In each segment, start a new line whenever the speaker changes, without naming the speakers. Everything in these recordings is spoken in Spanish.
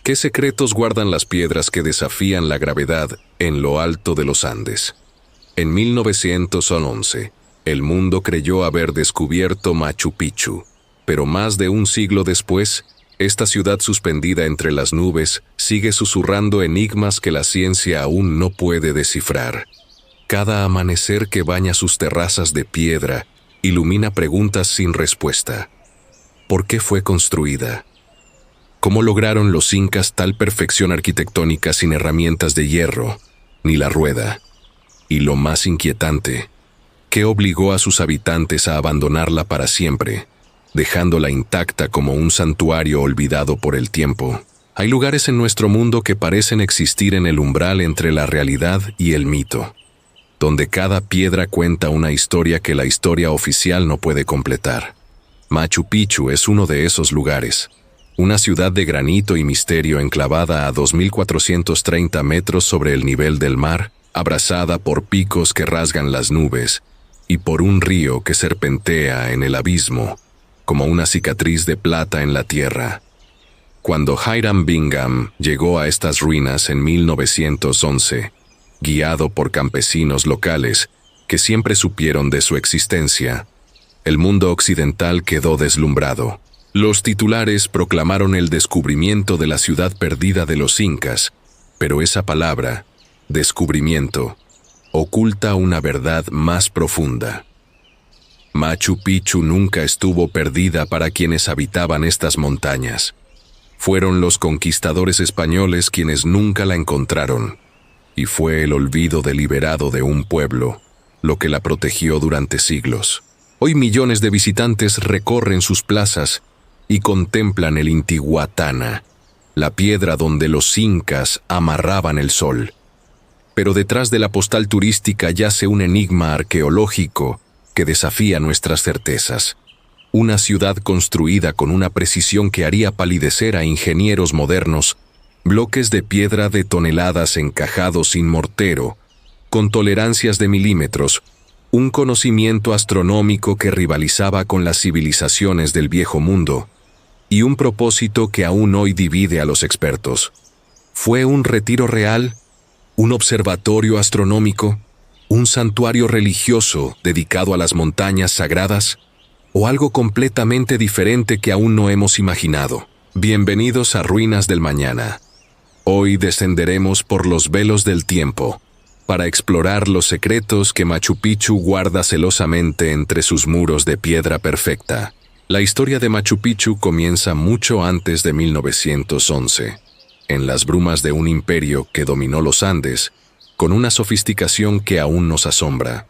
¿Qué secretos guardan las piedras que desafían la gravedad en lo alto de los Andes? En 1911, el mundo creyó haber descubierto Machu Picchu, pero más de un siglo después, esta ciudad suspendida entre las nubes sigue susurrando enigmas que la ciencia aún no puede descifrar. Cada amanecer que baña sus terrazas de piedra ilumina preguntas sin respuesta. ¿Por qué fue construida? ¿Cómo lograron los incas tal perfección arquitectónica sin herramientas de hierro, ni la rueda? Y lo más inquietante, ¿qué obligó a sus habitantes a abandonarla para siempre, dejándola intacta como un santuario olvidado por el tiempo? Hay lugares en nuestro mundo que parecen existir en el umbral entre la realidad y el mito, donde cada piedra cuenta una historia que la historia oficial no puede completar. Machu Picchu es uno de esos lugares, una ciudad de granito y misterio enclavada a 2.430 metros sobre el nivel del mar, abrazada por picos que rasgan las nubes y por un río que serpentea en el abismo, como una cicatriz de plata en la tierra. Cuando Hiram Bingham llegó a estas ruinas en 1911, guiado por campesinos locales que siempre supieron de su existencia, el mundo occidental quedó deslumbrado. Los titulares proclamaron el descubrimiento de la ciudad perdida de los incas, pero esa palabra, descubrimiento, oculta una verdad más profunda. Machu Picchu nunca estuvo perdida para quienes habitaban estas montañas. Fueron los conquistadores españoles quienes nunca la encontraron, y fue el olvido deliberado de un pueblo lo que la protegió durante siglos. Hoy millones de visitantes recorren sus plazas y contemplan el Intihuatana, la piedra donde los incas amarraban el sol. Pero detrás de la postal turística yace un enigma arqueológico que desafía nuestras certezas. Una ciudad construida con una precisión que haría palidecer a ingenieros modernos, bloques de piedra de toneladas encajados sin mortero, con tolerancias de milímetros, un conocimiento astronómico que rivalizaba con las civilizaciones del viejo mundo, y un propósito que aún hoy divide a los expertos. ¿Fue un retiro real? ¿Un observatorio astronómico? ¿Un santuario religioso dedicado a las montañas sagradas? ¿O algo completamente diferente que aún no hemos imaginado? Bienvenidos a Ruinas del Mañana. Hoy descenderemos por los velos del tiempo, para explorar los secretos que Machu Picchu guarda celosamente entre sus muros de piedra perfecta. La historia de Machu Picchu comienza mucho antes de 1911, en las brumas de un imperio que dominó los Andes, con una sofisticación que aún nos asombra.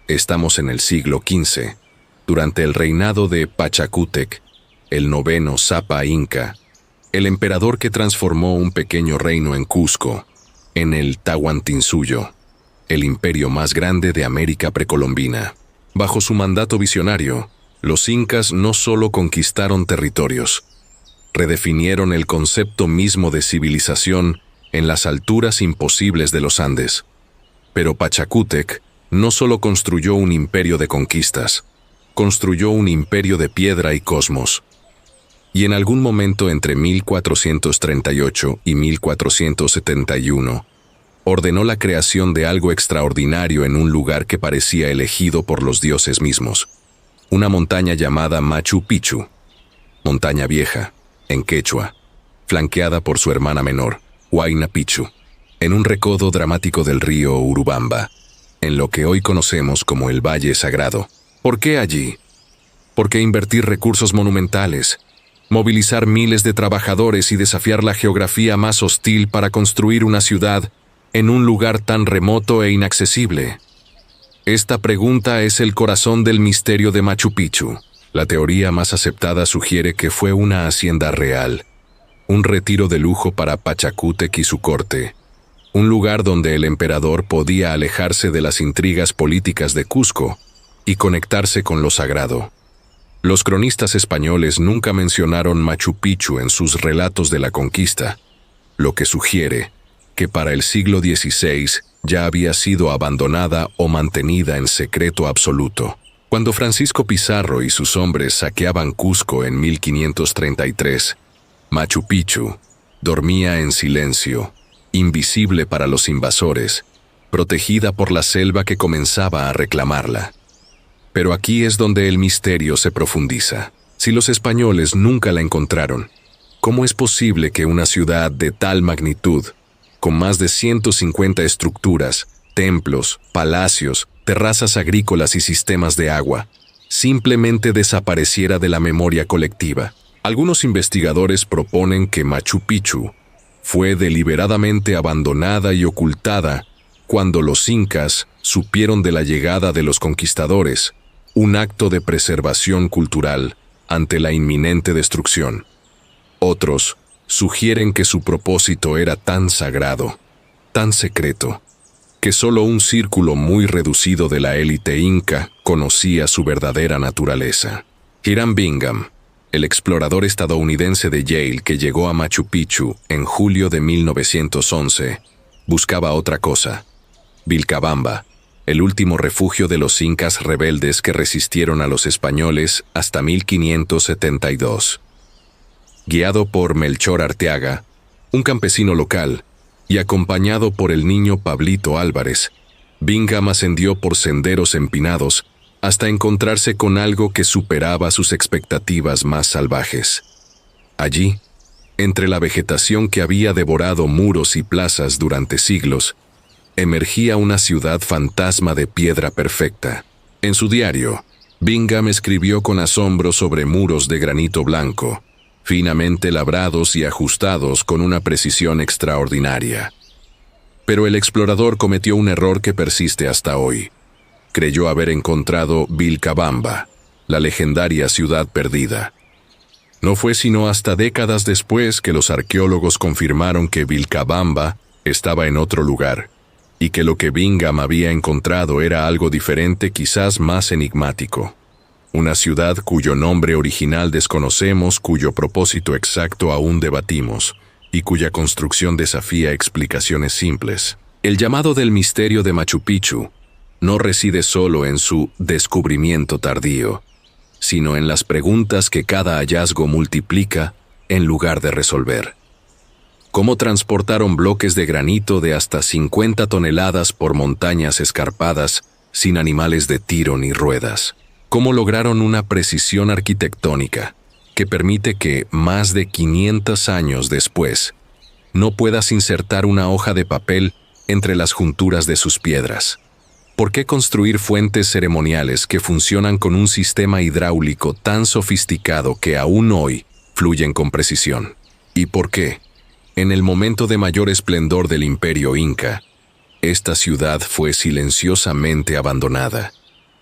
Estamos en el siglo XV, durante el reinado de Pachacútec, el noveno Sapa Inca, el emperador que transformó un pequeño reino en Cusco, en el Tahuantinsuyo, el imperio más grande de América precolombina. Bajo su mandato visionario, los incas no solo conquistaron territorios, redefinieron el concepto mismo de civilización en las alturas imposibles de los Andes. Pero Pachacútec no solo construyó un imperio de conquistas, construyó un imperio de piedra y cosmos. Y en algún momento entre 1438 y 1471, ordenó la creación de algo extraordinario en un lugar que parecía elegido por los dioses mismos. Una montaña llamada Machu Picchu, montaña vieja, en quechua, flanqueada por su hermana menor, Huayna Picchu, en un recodo dramático del río Urubamba, en lo que hoy conocemos como el Valle Sagrado. ¿Por qué allí? ¿Por qué invertir recursos monumentales, movilizar miles de trabajadores y desafiar la geografía más hostil para construir una ciudad en un lugar tan remoto e inaccesible? Esta pregunta es el corazón del misterio de Machu Picchu. La teoría más aceptada sugiere que fue una hacienda real, un retiro de lujo para Pachacútec y su corte, un lugar donde el emperador podía alejarse de las intrigas políticas de Cusco y conectarse con lo sagrado. Los cronistas españoles nunca mencionaron Machu Picchu en sus relatos de la conquista, lo que sugiere que para el siglo XVI ya había sido abandonada o mantenida en secreto absoluto. Cuando Francisco Pizarro y sus hombres saqueaban Cusco en 1533, Machu Picchu Dormía en silencio, invisible para los invasores, protegida por la selva que comenzaba a reclamarla. Pero aquí es donde el misterio se profundiza. Si los españoles nunca la encontraron, ¿cómo es posible que una ciudad de tal magnitud, con más de 150 estructuras, templos, palacios, terrazas agrícolas y sistemas de agua, simplemente desapareciera de la memoria colectiva? Algunos investigadores proponen que Machu Picchu fue deliberadamente abandonada y ocultada cuando los incas supieron de la llegada de los conquistadores, un acto de preservación cultural ante la inminente destrucción. Otros sugieren que su propósito era tan sagrado, tan secreto, que solo un círculo muy reducido de la élite inca conocía su verdadera naturaleza. Hiram Bingham, el explorador estadounidense de Yale que llegó a Machu Picchu en julio de 1911, buscaba otra cosa: Vilcabamba, el último refugio de los incas rebeldes que resistieron a los españoles hasta 1572. Guiado por Melchor Arteaga, un campesino local, y acompañado por el niño Pablito Álvarez, Bingham ascendió por senderos empinados hasta encontrarse con algo que superaba sus expectativas más salvajes. Allí, entre la vegetación que había devorado muros y plazas durante siglos, emergía una ciudad fantasma de piedra perfecta. En su diario, Bingham escribió con asombro sobre muros de granito blanco, finamente labrados y ajustados con una precisión extraordinaria. Pero el explorador cometió un error que persiste hasta hoy. Creyó haber encontrado Vilcabamba, la legendaria ciudad perdida. No fue sino hasta décadas después que los arqueólogos confirmaron que Vilcabamba estaba en otro lugar, y que lo que Bingham había encontrado era algo diferente, quizás más enigmático. Una ciudad cuyo nombre original desconocemos, cuyo propósito exacto aún debatimos, y cuya construcción desafía explicaciones simples. El llamado del misterio de Machu Picchu no reside solo en su descubrimiento tardío, sino en las preguntas que cada hallazgo multiplica en lugar de resolver. ¿Cómo transportaron bloques de granito de hasta 50 toneladas por montañas escarpadas sin animales de tiro ni ruedas? ¿Cómo lograron una precisión arquitectónica que permite que, más de 500 años después, no puedas insertar una hoja de papel entre las junturas de sus piedras? ¿Por qué construir fuentes ceremoniales que funcionan con un sistema hidráulico tan sofisticado que aún hoy fluyen con precisión? ¿Y por qué, en el momento de mayor esplendor del imperio inca, esta ciudad fue silenciosamente abandonada,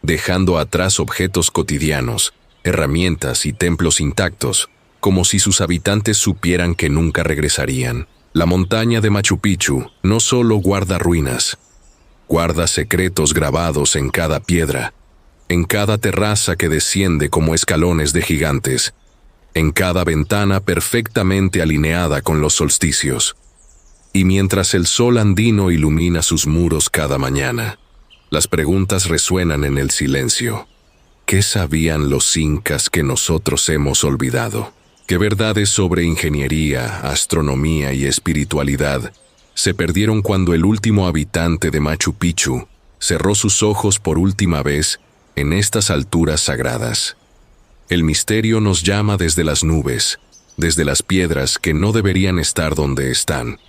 dejando atrás objetos cotidianos, herramientas y templos intactos, como si sus habitantes supieran que nunca regresarían? La montaña de Machu Picchu no solo guarda ruinas, guarda secretos grabados en cada piedra, en cada terraza que desciende como escalones de gigantes, en cada ventana perfectamente alineada con los solsticios. Y mientras el sol andino ilumina sus muros cada mañana, las preguntas resuenan en el silencio. ¿Qué sabían los incas que nosotros hemos olvidado? ¿Qué verdades sobre ingeniería, astronomía y espiritualidad se perdieron cuando el último habitante de Machu Picchu cerró sus ojos por última vez en estas alturas sagradas? El misterio nos llama desde las nubes, desde las piedras que no deberían estar donde están,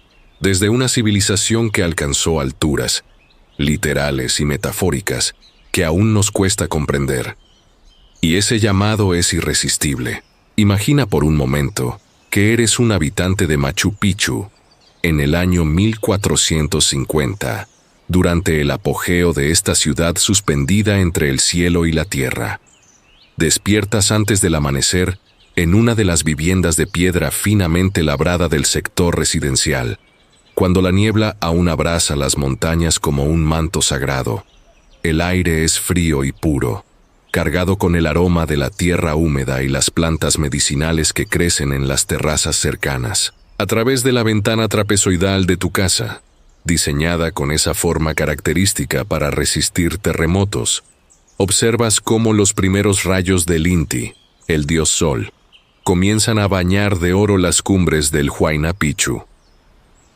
desde una civilización que alcanzó alturas, literales y metafóricas, que aún nos cuesta comprender. Y ese llamado es irresistible. Imagina por un momento que eres un habitante de Machu Picchu en el año 1450, durante el apogeo de esta ciudad suspendida entre el cielo y la tierra. Despiertas antes del amanecer en una de las viviendas de piedra finamente labrada del sector residencial, cuando la niebla aún abraza las montañas como un manto sagrado. El aire es frío y puro, cargado con el aroma de la tierra húmeda y las plantas medicinales que crecen en las terrazas cercanas. A través de la ventana trapezoidal de tu casa, diseñada con esa forma característica para resistir terremotos, observas cómo los primeros rayos del Inti, el dios Sol, comienzan a bañar de oro las cumbres del Huayna Picchu.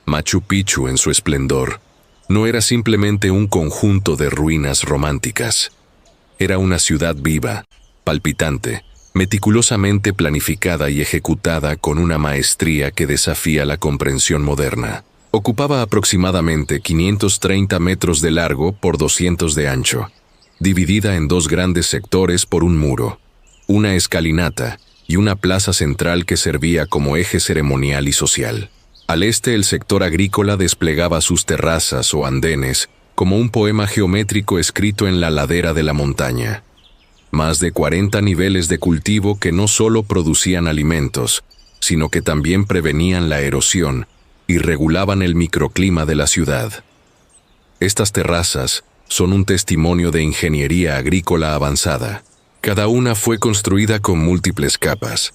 Machu Picchu, en su esplendor, no era simplemente un conjunto de ruinas románticas. Era una ciudad viva, palpitante, meticulosamente planificada y ejecutada con una maestría que desafía la comprensión moderna. Ocupaba aproximadamente 530 metros de largo por 200 de ancho, dividida en dos grandes sectores por un muro, una escalinata y una plaza central que servía como eje ceremonial y social. Al este, el sector agrícola desplegaba sus terrazas o andenes como un poema geométrico escrito en la ladera de la montaña. Más de 40 niveles de cultivo que no solo producían alimentos, sino que también prevenían la erosión y regulaban el microclima de la ciudad. Estas terrazas son un testimonio de ingeniería agrícola avanzada. Cada una fue construida con múltiples capas,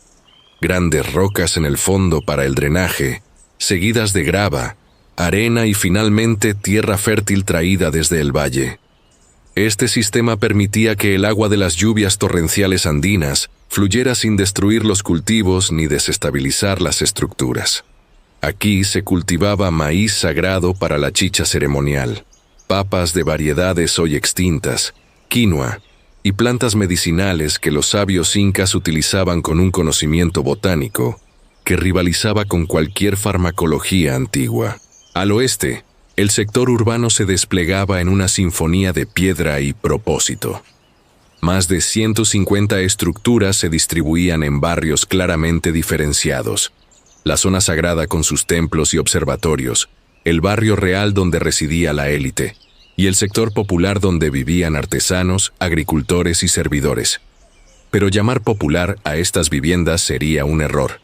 grandes rocas en el fondo para el drenaje, seguidas de grava, arena y finalmente tierra fértil traída desde el valle. Este sistema permitía que el agua de las lluvias torrenciales andinas fluyera sin destruir los cultivos ni desestabilizar las estructuras. Aquí se cultivaba maíz sagrado para la chicha ceremonial, papas de variedades hoy extintas, quinoa y plantas medicinales que los sabios incas utilizaban con un conocimiento botánico que rivalizaba con cualquier farmacología antigua. Al oeste, el sector urbano se desplegaba en una sinfonía de piedra y propósito. Más de 150 estructuras se distribuían en barrios claramente diferenciados. La zona sagrada con sus templos y observatorios, el barrio real donde residía la élite, y el sector popular donde vivían artesanos, agricultores y servidores. Pero llamar popular a estas viviendas sería un error.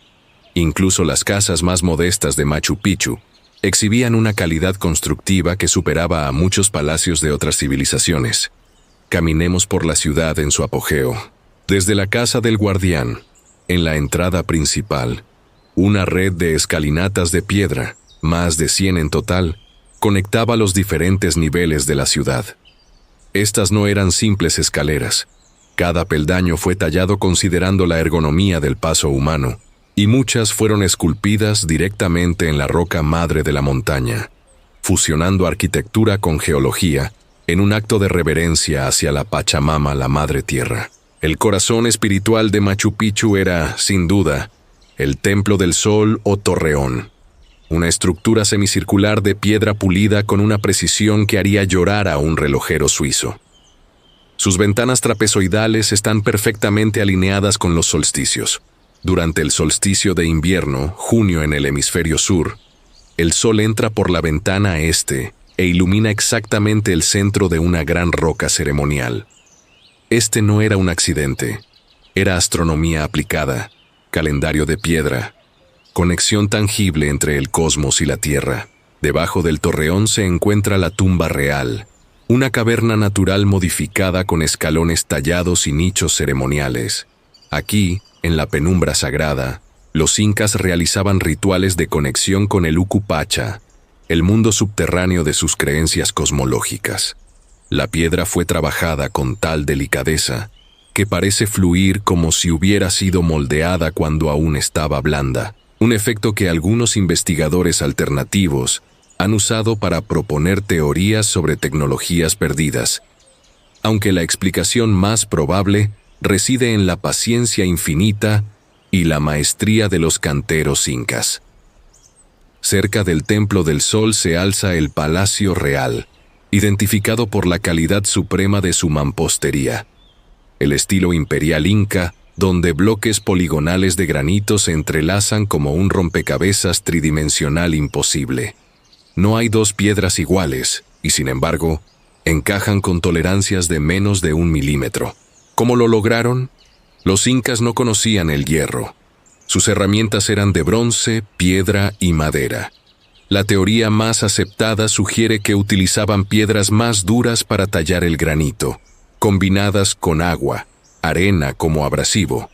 Incluso las casas más modestas de Machu Picchu exhibían una calidad constructiva que superaba a muchos palacios de otras civilizaciones. Caminemos por la ciudad en su apogeo. Desde la Casa del Guardián, en la entrada principal, una red de escalinatas de piedra, más de 100 en total, conectaba los diferentes niveles de la ciudad. Estas no eran simples escaleras. Cada peldaño fue tallado considerando la ergonomía del paso humano, y muchas fueron esculpidas directamente en la roca madre de la montaña, fusionando arquitectura con geología en un acto de reverencia hacia la Pachamama, la Madre Tierra. El corazón espiritual de Machu Picchu era, sin duda, el Templo del Sol o Torreón, una estructura semicircular de piedra pulida con una precisión que haría llorar a un relojero suizo. Sus ventanas trapezoidales están perfectamente alineadas con los solsticios. Durante el solsticio de invierno, junio en el hemisferio sur, el sol entra por la ventana este e ilumina exactamente el centro de una gran roca ceremonial. Este no era un accidente, era astronomía aplicada, calendario de piedra, conexión tangible entre el cosmos y la Tierra. Debajo del torreón se encuentra la tumba real, una caverna natural modificada con escalones tallados y nichos ceremoniales. Aquí, en la penumbra sagrada, los incas realizaban rituales de conexión con el Uku Pacha, el mundo subterráneo de sus creencias cosmológicas. La piedra fue trabajada con tal delicadeza que parece fluir como si hubiera sido moldeada cuando aún estaba blanda, un efecto que algunos investigadores alternativos han usado para proponer teorías sobre tecnologías perdidas, aunque la explicación más probable reside en la paciencia infinita y la maestría de los canteros incas. Cerca del Templo del Sol se alza el Palacio Real, identificado por la calidad suprema de su mampostería. El estilo imperial inca, donde bloques poligonales de granito se entrelazan como un rompecabezas tridimensional imposible. No hay dos piedras iguales, y sin embargo, encajan con tolerancias de menos de 1 milímetro. ¿Cómo lo lograron? Los incas no conocían el hierro. Sus herramientas eran de bronce, piedra y madera. La teoría más aceptada sugiere que utilizaban piedras más duras para tallar el granito, combinadas con agua, arena como abrasivo,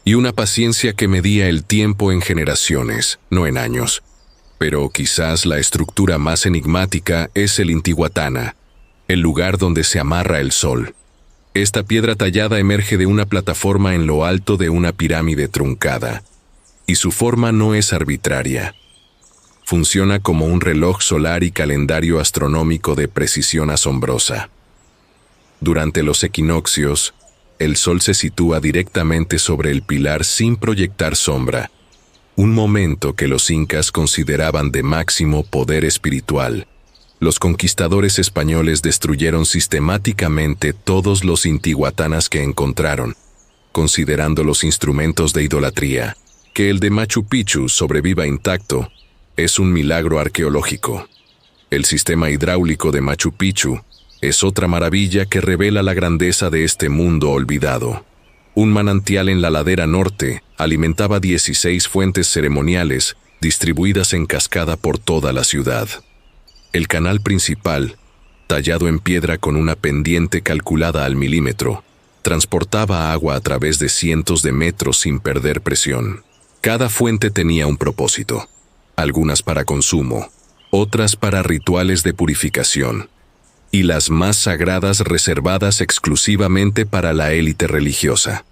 y una paciencia que medía el tiempo en generaciones, no en años. Pero quizás la estructura más enigmática es el Intihuatana, el lugar donde se amarra el sol. Esta piedra tallada emerge de una plataforma en lo alto de una pirámide truncada, y su forma no es arbitraria. Funciona como un reloj solar y calendario astronómico de precisión asombrosa. Durante los equinoccios, el sol se sitúa directamente sobre el pilar sin proyectar sombra, un momento que los incas consideraban de máximo poder espiritual. Los conquistadores españoles destruyeron sistemáticamente todos los intihuatanas que encontraron, considerando los instrumentos de idolatría. Que el de Machu Picchu sobreviva intacto es un milagro arqueológico. El sistema hidráulico de Machu Picchu es otra maravilla que revela la grandeza de este mundo olvidado. Un manantial en la ladera norte alimentaba 16 fuentes ceremoniales distribuidas en cascada por toda la ciudad. El canal principal, tallado en piedra con una pendiente calculada al milímetro, transportaba agua a través de cientos de metros sin perder presión. Cada fuente tenía un propósito, algunas para consumo, otras para rituales de purificación, y las más sagradas reservadas exclusivamente para la élite religiosa.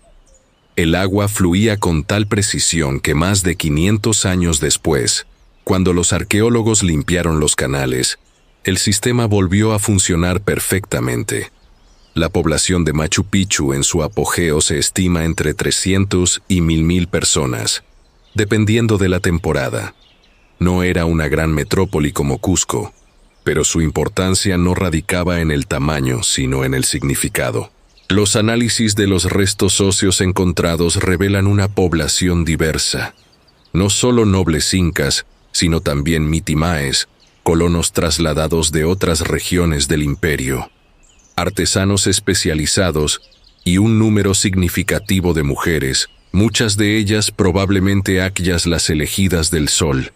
El agua fluía con tal precisión que más de 500 años después, cuando los arqueólogos limpiaron los canales, el sistema volvió a funcionar perfectamente. La población de Machu Picchu en su apogeo se estima entre 300 y 1000 personas, dependiendo de la temporada. No era una gran metrópoli como Cusco, pero su importancia no radicaba en el tamaño, sino en el significado. Los análisis de los restos óseos encontrados revelan una población diversa. No solo nobles incas, sino también mitimaes, colonos trasladados de otras regiones del imperio, artesanos especializados y un número significativo de mujeres, muchas de ellas probablemente aquellas las elegidas del sol,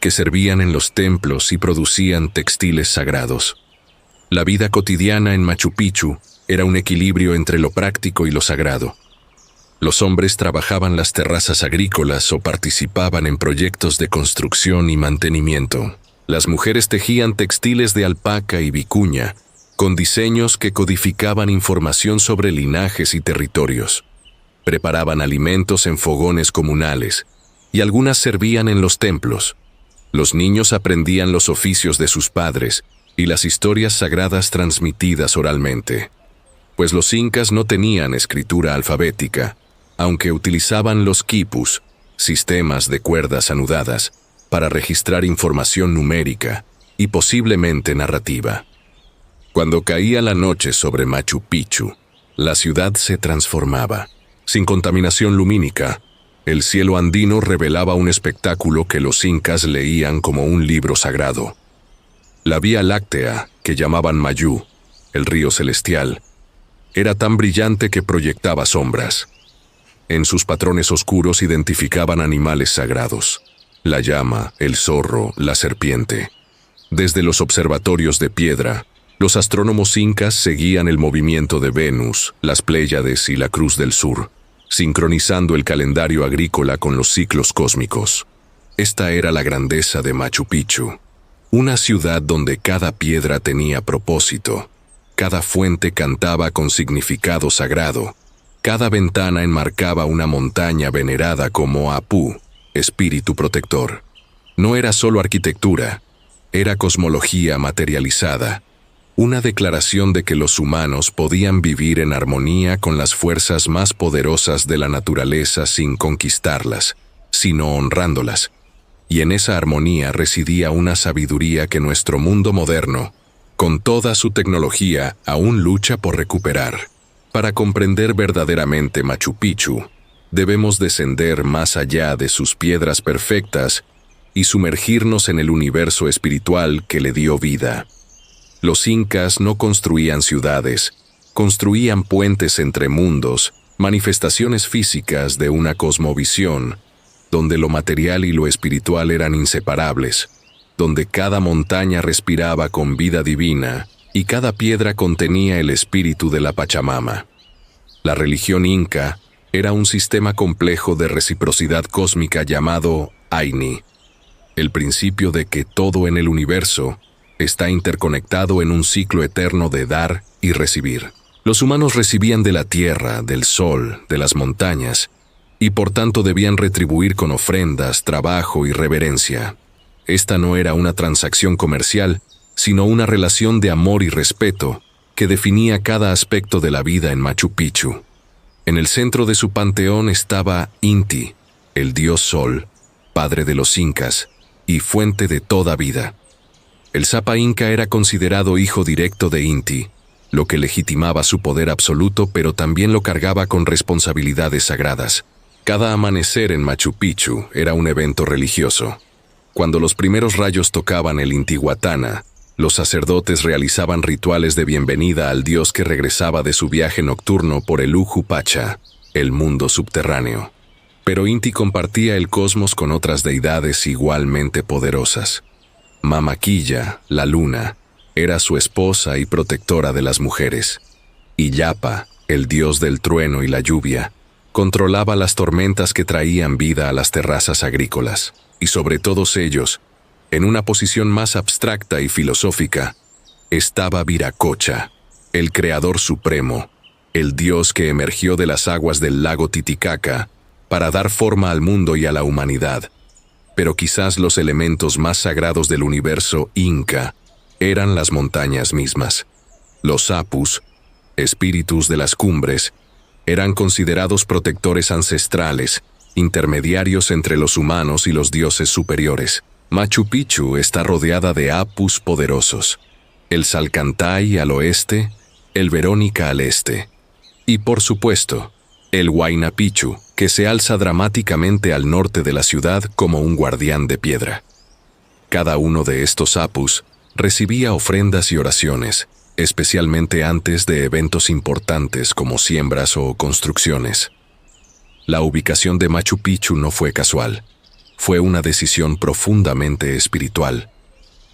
que servían en los templos y producían textiles sagrados. La vida cotidiana en Machu Picchu era un equilibrio entre lo práctico y lo sagrado. Los hombres trabajaban las terrazas agrícolas o participaban en proyectos de construcción y mantenimiento. Las mujeres tejían textiles de alpaca y vicuña, con diseños que codificaban información sobre linajes y territorios. Preparaban alimentos en fogones comunales, y algunas servían en los templos. Los niños aprendían los oficios de sus padres y las historias sagradas transmitidas oralmente, pues los incas no tenían escritura alfabética, aunque utilizaban los quipus, sistemas de cuerdas anudadas, para registrar información numérica y posiblemente narrativa. Cuando caía la noche sobre Machu Picchu, la ciudad se transformaba. Sin contaminación lumínica, el cielo andino revelaba un espectáculo que los incas leían como un libro sagrado. La Vía Láctea, que llamaban Mayú, el río celestial, era tan brillante que proyectaba sombras. En sus patrones oscuros identificaban animales sagrados: la llama, el zorro, la serpiente. Desde los observatorios de piedra, los astrónomos incas seguían el movimiento de Venus, las Pléyades y la Cruz del Sur, sincronizando el calendario agrícola con los ciclos cósmicos. Esta era la grandeza de Machu Picchu, una ciudad donde cada piedra tenía propósito, cada fuente cantaba con significado sagrado, cada ventana enmarcaba una montaña venerada como Apu, espíritu protector. No era solo arquitectura, era cosmología materializada, una declaración de que los humanos podían vivir en armonía con las fuerzas más poderosas de la naturaleza sin conquistarlas, sino honrándolas. Y en esa armonía residía una sabiduría que nuestro mundo moderno, con toda su tecnología, aún lucha por recuperar. Para comprender verdaderamente Machu Picchu, debemos descender más allá de sus piedras perfectas y sumergirnos en el universo espiritual que le dio vida. Los incas no construían ciudades, construían puentes entre mundos, manifestaciones físicas de una cosmovisión, donde lo material y lo espiritual eran inseparables, donde cada montaña respiraba con vida divina y cada piedra contenía el espíritu de la Pachamama. La religión inca era un sistema complejo de reciprocidad cósmica llamado Ayni, el principio de que todo en el universo está interconectado en un ciclo eterno de dar y recibir. Los humanos recibían de la tierra, del sol, de las montañas, y por tanto debían retribuir con ofrendas, trabajo y reverencia. Esta no era una transacción comercial, sino una relación de amor y respeto que definía cada aspecto de la vida en Machu Picchu. En el centro de su panteón estaba Inti, el dios Sol, padre de los incas y fuente de toda vida. El Sapa Inca era considerado hijo directo de Inti, lo que legitimaba su poder absoluto, pero también lo cargaba con responsabilidades sagradas. Cada amanecer en Machu Picchu era un evento religioso. Cuando los primeros rayos tocaban el Intihuatana, los sacerdotes realizaban rituales de bienvenida al dios que regresaba de su viaje nocturno por el Uju Pacha, el mundo subterráneo. Pero Inti compartía el cosmos con otras deidades igualmente poderosas. Mama Quilla, la luna, era su esposa y protectora de las mujeres. Illapa, el dios del trueno y la lluvia, controlaba las tormentas que traían vida a las terrazas agrícolas. Y sobre todos ellos, en una posición más abstracta y filosófica, estaba Viracocha, el creador supremo, el dios que emergió de las aguas del lago Titicaca para dar forma al mundo y a la humanidad. Pero quizás los elementos más sagrados del universo inca eran las montañas mismas. Los apus, espíritus de las cumbres, eran considerados protectores ancestrales, intermediarios entre los humanos y los dioses superiores. Machu Picchu está rodeada de apus poderosos. El Salcantay al oeste, el Verónica al este. Y por supuesto, el Huayna Picchu, que se alza dramáticamente al norte de la ciudad como un guardián de piedra. Cada uno de estos apus recibía ofrendas y oraciones, especialmente antes de eventos importantes como siembras o construcciones. La ubicación de Machu Picchu no fue casual. Fue una decisión profundamente espiritual.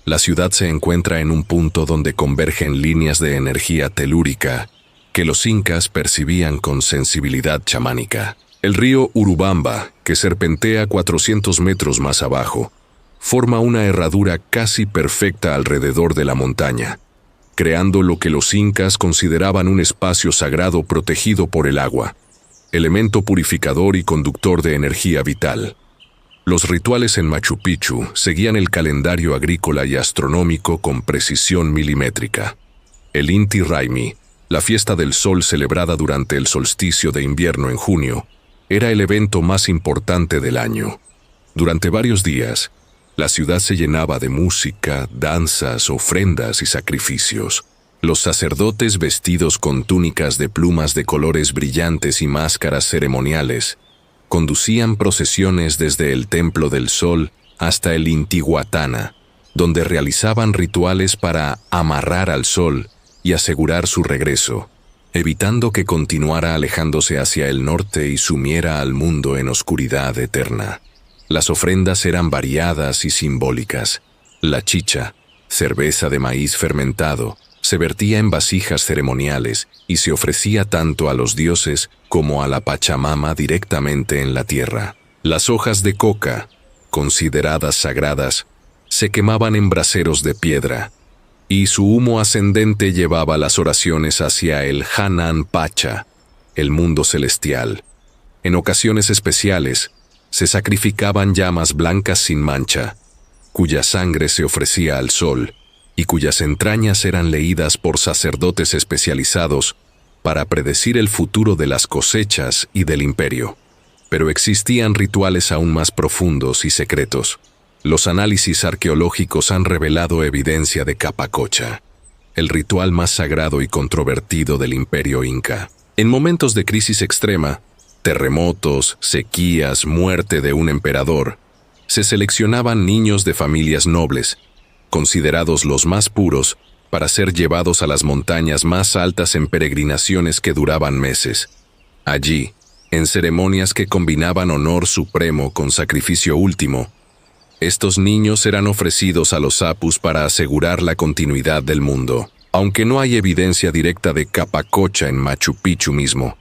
La ciudad se encuentra en un punto donde convergen líneas de energía telúrica que los incas percibían con sensibilidad chamánica. El río Urubamba, que serpentea 400 metros más abajo, forma una herradura casi perfecta alrededor de la montaña, creando lo que los incas consideraban un espacio sagrado protegido por el agua, elemento purificador y conductor de energía vital. Los rituales en Machu Picchu seguían el calendario agrícola y astronómico con precisión milimétrica. El Inti Raymi, la fiesta del sol celebrada durante el solsticio de invierno en junio, era el evento más importante del año. Durante varios días, la ciudad se llenaba de música, danzas, ofrendas y sacrificios. Los sacerdotes vestidos con túnicas de plumas de colores brillantes y máscaras ceremoniales conducían procesiones desde el Templo del Sol hasta el Intihuatana, donde realizaban rituales para amarrar al sol y asegurar su regreso, evitando que continuara alejándose hacia el norte y sumiera al mundo en oscuridad eterna. Las ofrendas eran variadas y simbólicas. La chicha, cerveza de maíz fermentado, se vertía en vasijas ceremoniales y se ofrecía tanto a los dioses como a la Pachamama directamente en la tierra. Las hojas de coca, consideradas sagradas, se quemaban en braseros de piedra, y su humo ascendente llevaba las oraciones hacia el Hanan Pacha, el mundo celestial. En ocasiones especiales, se sacrificaban llamas blancas sin mancha, cuya sangre se ofrecía al sol, y cuyas entrañas eran leídas por sacerdotes especializados para predecir el futuro de las cosechas y del imperio. Pero existían rituales aún más profundos y secretos. Los análisis arqueológicos han revelado evidencia de Capacocha, el ritual más sagrado y controvertido del imperio inca. En momentos de crisis extrema, terremotos, sequías, muerte de un emperador, se seleccionaban niños de familias nobles, considerados los más puros, para ser llevados a las montañas más altas en peregrinaciones que duraban meses. Allí, en ceremonias que combinaban honor supremo con sacrificio último, estos niños eran ofrecidos a los apus para asegurar la continuidad del mundo. Aunque no hay evidencia directa de Capacocha en Machu Picchu mismo,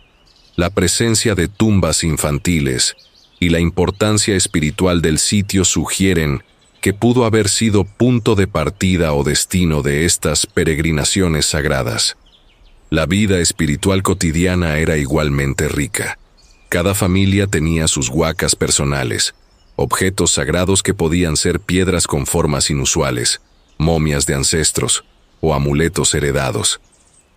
la presencia de tumbas infantiles y la importancia espiritual del sitio sugieren que pudo haber sido punto de partida o destino de estas peregrinaciones sagradas. La vida espiritual cotidiana era igualmente rica. Cada familia tenía sus huacas personales, objetos sagrados que podían ser piedras con formas inusuales, momias de ancestros o amuletos heredados.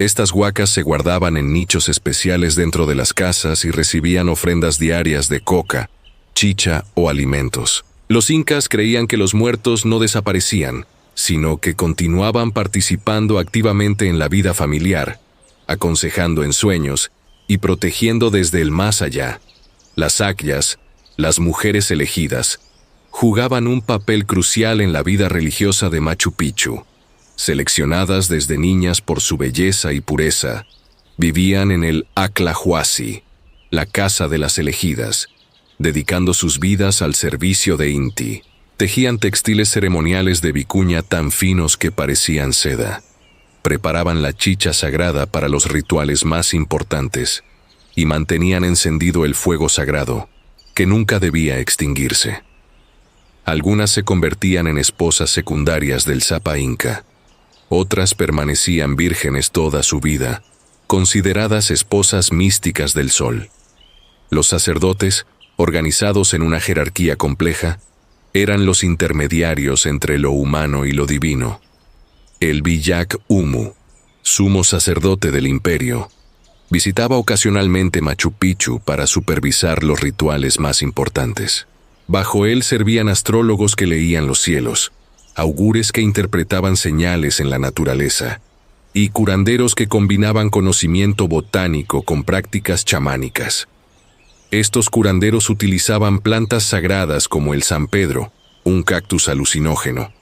Estas huacas se guardaban en nichos especiales dentro de las casas y recibían ofrendas diarias de coca, chicha o alimentos. Los incas creían que los muertos no desaparecían, sino que continuaban participando activamente en la vida familiar, aconsejando en sueños y protegiendo desde el más allá. Las akyas, las mujeres elegidas, jugaban un papel crucial en la vida religiosa de Machu Picchu. Seleccionadas desde niñas por su belleza y pureza, vivían en el Aclahuasi, la casa de las elegidas, dedicando sus vidas al servicio de Inti. Tejían textiles ceremoniales de vicuña tan finos que parecían seda. Preparaban la chicha sagrada para los rituales más importantes y mantenían encendido el fuego sagrado, que nunca debía extinguirse. Algunas se convertían en esposas secundarias del Sapa Inca. Otras permanecían vírgenes toda su vida, consideradas esposas místicas del sol. Los sacerdotes, organizados en una jerarquía compleja, eran los intermediarios entre lo humano y lo divino. El Biyak Umu, sumo sacerdote del imperio, visitaba ocasionalmente Machu Picchu para supervisar los rituales más importantes. Bajo él servían astrólogos que leían los cielos, augures que interpretaban señales en la naturaleza, y curanderos que combinaban conocimiento botánico con prácticas chamánicas. Estos curanderos utilizaban plantas sagradas como el San Pedro, un cactus alucinógeno,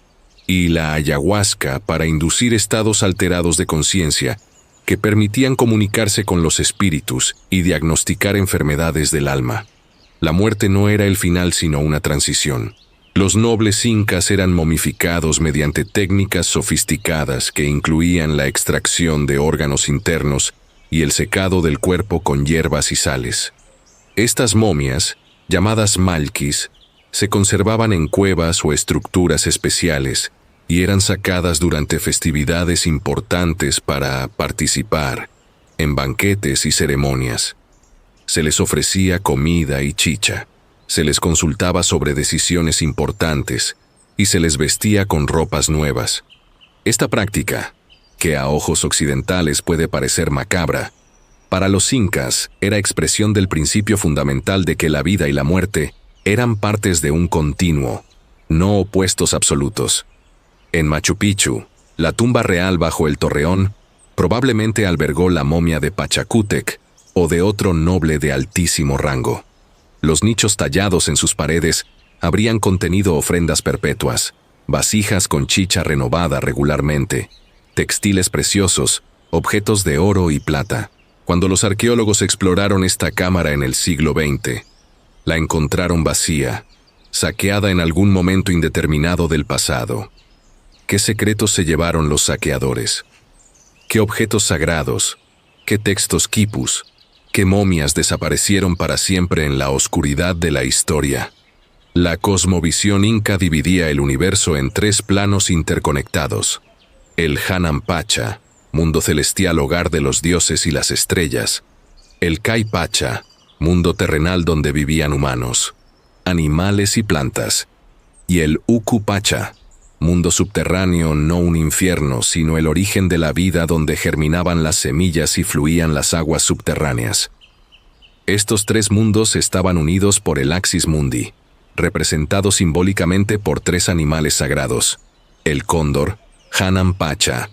y la ayahuasca para inducir estados alterados de conciencia que permitían comunicarse con los espíritus y diagnosticar enfermedades del alma. La muerte no era el final sino una transición. Los nobles incas eran momificados mediante técnicas sofisticadas que incluían la extracción de órganos internos y el secado del cuerpo con hierbas y sales. Estas momias, llamadas malquis, se conservaban en cuevas o estructuras especiales y eran sacadas durante festividades importantes para participar en banquetes y ceremonias. Se les ofrecía comida y chicha, se les consultaba sobre decisiones importantes y se les vestía con ropas nuevas. Esta práctica, que a ojos occidentales puede parecer macabra, para los incas era expresión del principio fundamental de que la vida y la muerte eran partes de un continuo, no opuestos absolutos. En Machu Picchu, la tumba real bajo el torreón probablemente albergó la momia de Pachacútec o de otro noble de altísimo rango. Los nichos tallados en sus paredes habrían contenido ofrendas perpetuas, vasijas con chicha renovada regularmente, textiles preciosos, objetos de oro y plata. Cuando los arqueólogos exploraron esta cámara en el siglo XX, la encontraron vacía, saqueada en algún momento indeterminado del pasado. ¿Qué secretos se llevaron los saqueadores? ¿Qué objetos sagrados? ¿Qué textos quipus? ¿Qué momias desaparecieron para siempre en la oscuridad de la historia? La cosmovisión inca dividía el universo en tres planos interconectados. El Hanan Pacha, mundo celestial hogar de los dioses y las estrellas. El Kai Pacha, mundo terrenal donde vivían humanos, animales y plantas. Y el Uku Pacha, mundo subterráneo, no un infierno, sino el origen de la vida donde germinaban las semillas y fluían las aguas subterráneas. Estos tres mundos estaban unidos por el Axis Mundi, representado simbólicamente por tres animales sagrados: el cóndor, Hanan Pacha;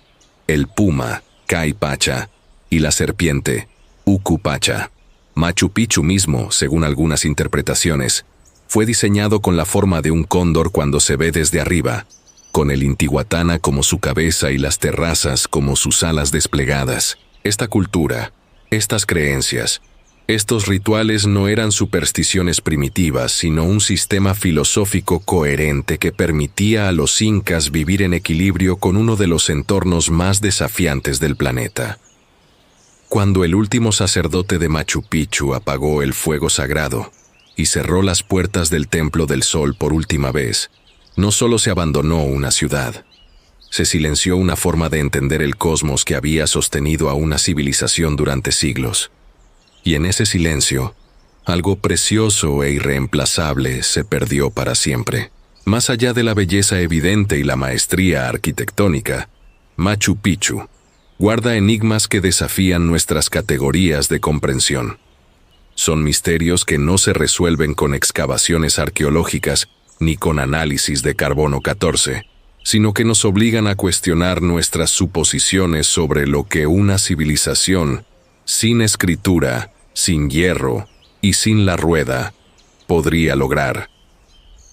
el puma, Kai Pacha; y la serpiente, Uku Pacha. Machu Picchu mismo, según algunas interpretaciones, fue diseñado con la forma de un cóndor cuando se ve desde arriba, con el Intihuatana como su cabeza y las terrazas como sus alas desplegadas. Esta cultura, estas creencias, estos rituales no eran supersticiones primitivas, sino un sistema filosófico coherente que permitía a los incas vivir en equilibrio con uno de los entornos más desafiantes del planeta. Cuando el último sacerdote de Machu Picchu apagó el fuego sagrado y cerró las puertas del Templo del Sol por última vez, no solo se abandonó una ciudad, Se silenció una forma de entender el cosmos que había sostenido a una civilización durante siglos. Y en ese silencio, algo precioso e irreemplazable se perdió para siempre. Más allá de la belleza evidente y la maestría arquitectónica, Machu Picchu guarda enigmas que desafían nuestras categorías de comprensión. Son misterios que no se resuelven con excavaciones arqueológicas ni con análisis de carbono 14, sino que nos obligan a cuestionar nuestras suposiciones sobre lo que una civilización, sin escritura, sin hierro y sin la rueda, podría lograr.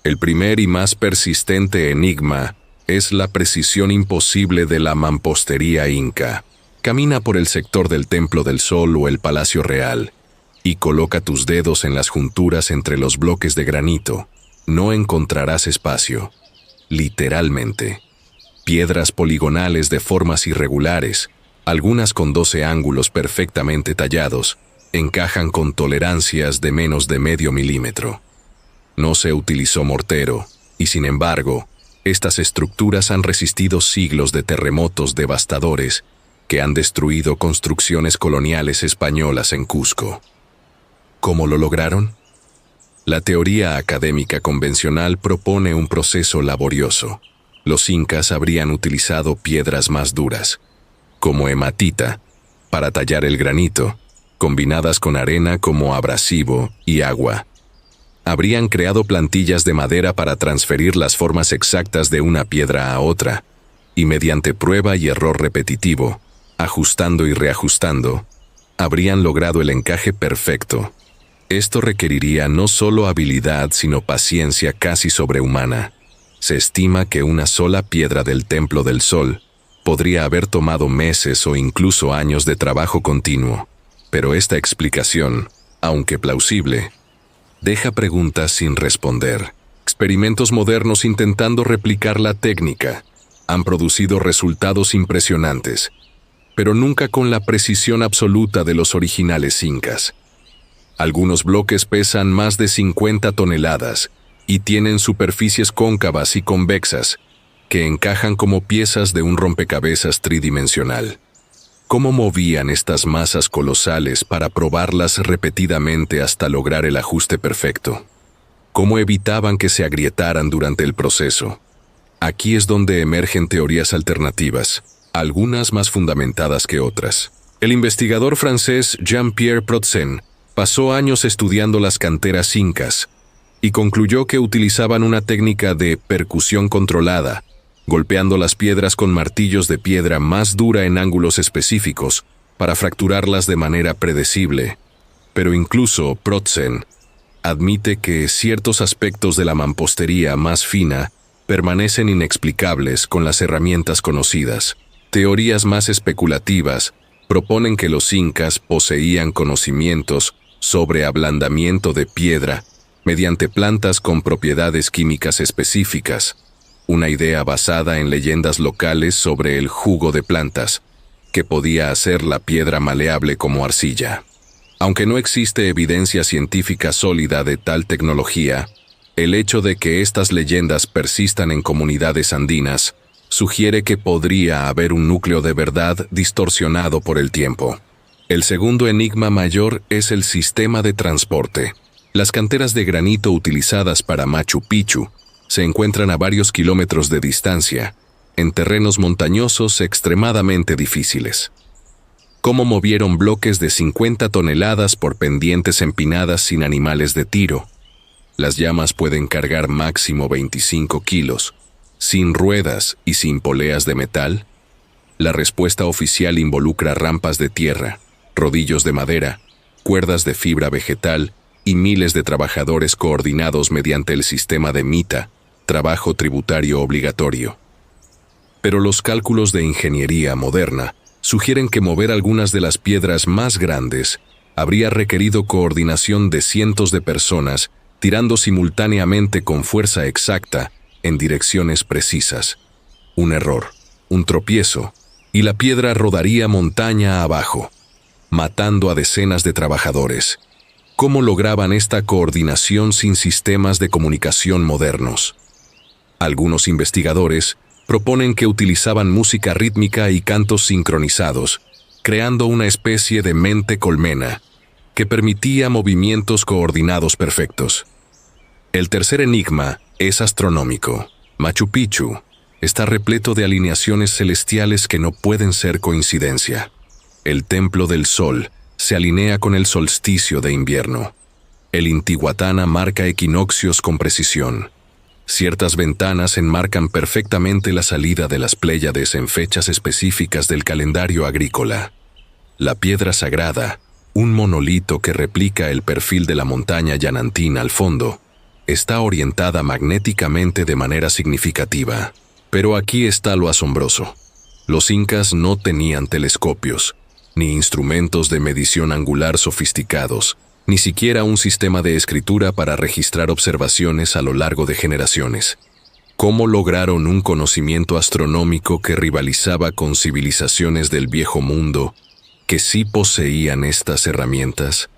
El primer y más persistente enigma es la precisión imposible de la mampostería inca. Camina por el sector del Templo del Sol o el Palacio Real y coloca tus dedos en las junturas entre los bloques de granito. No encontrarás espacio. Literalmente. Piedras poligonales de formas irregulares, algunas con 12 ángulos perfectamente tallados, encajan con tolerancias de menos de medio milímetro. No se utilizó mortero, y sin embargo, estas estructuras han resistido siglos de terremotos devastadores que han destruido construcciones coloniales españolas en Cusco. ¿Cómo lo lograron? La teoría académica convencional propone un proceso laborioso. Los incas habrían utilizado piedras más duras, como hematita, para tallar el granito, combinadas con arena como abrasivo y agua. Habrían creado plantillas de madera para transferir las formas exactas de una piedra a otra, y mediante prueba y error repetitivo, ajustando y reajustando, habrían logrado el encaje perfecto. Esto requeriría no solo habilidad, sino paciencia casi sobrehumana. Se estima que una sola piedra del Templo del Sol podría haber tomado meses o incluso años de trabajo continuo. Pero esta explicación, aunque plausible, deja preguntas sin responder. Experimentos modernos intentando replicar la técnica han producido resultados impresionantes, pero nunca con la precisión absoluta de los originales incas. Algunos bloques pesan más de 50 toneladas y tienen superficies cóncavas y convexas que encajan como piezas de un rompecabezas tridimensional. ¿Cómo movían estas masas colosales para probarlas repetidamente hasta lograr el ajuste perfecto? ¿Cómo evitaban que se agrietaran durante el proceso? Aquí es donde emergen teorías alternativas, algunas más fundamentadas que otras. El investigador francés Jean-Pierre Protzen pasó años estudiando las canteras incas y concluyó que utilizaban una técnica de percusión controlada, golpeando las piedras con martillos de piedra más dura en ángulos específicos para fracturarlas de manera predecible. Pero incluso Protzen admite que ciertos aspectos de la mampostería más fina permanecen inexplicables con las herramientas conocidas. Teorías más especulativas proponen que los incas poseían conocimientos sobre ablandamiento de piedra mediante plantas con propiedades químicas específicas, una idea basada en leyendas locales sobre el jugo de plantas, que podía hacer la piedra maleable como arcilla. Aunque no existe evidencia científica sólida de tal tecnología, el hecho de que estas leyendas persistan en comunidades andinas sugiere que podría haber un núcleo de verdad distorsionado por el tiempo. El segundo enigma mayor es el sistema de transporte. Las canteras de granito utilizadas para Machu Picchu se encuentran a varios kilómetros de distancia, en terrenos montañosos extremadamente difíciles. ¿Cómo movieron bloques de 50 toneladas por pendientes empinadas sin animales de tiro? Las llamas pueden cargar máximo 25 kilos, sin ruedas y sin poleas de metal. La respuesta oficial involucra rampas de tierra, rodillos de madera, cuerdas de fibra vegetal y miles de trabajadores coordinados mediante el sistema de MITA, trabajo tributario obligatorio. Pero los cálculos de ingeniería moderna sugieren que mover algunas de las piedras más grandes habría requerido coordinación de cientos de personas tirando simultáneamente con fuerza exacta en direcciones precisas. Un error, un tropiezo, y la piedra rodaría montaña abajo, matando a decenas de trabajadores. ¿Cómo lograban esta coordinación sin sistemas de comunicación modernos? Algunos investigadores proponen que utilizaban música rítmica y cantos sincronizados, creando una especie de mente colmena que permitía movimientos coordinados perfectos. El tercer enigma es astronómico. Machu Picchu está repleto de alineaciones celestiales que no pueden ser coincidencia. El Templo del Sol se alinea con el solsticio de invierno. El Intihuatana marca equinoccios con precisión. Ciertas ventanas enmarcan perfectamente la salida de las Pléyades en fechas específicas del calendario agrícola. La piedra sagrada, un monolito que replica el perfil de la montaña Yanantín al fondo, está orientada magnéticamente de manera significativa. Pero aquí está lo asombroso. Los incas no tenían telescopios, ni instrumentos de medición angular sofisticados, ni siquiera un sistema de escritura para registrar observaciones a lo largo de generaciones. ¿Cómo lograron un conocimiento astronómico que rivalizaba con civilizaciones del Viejo Mundo que sí poseían estas herramientas?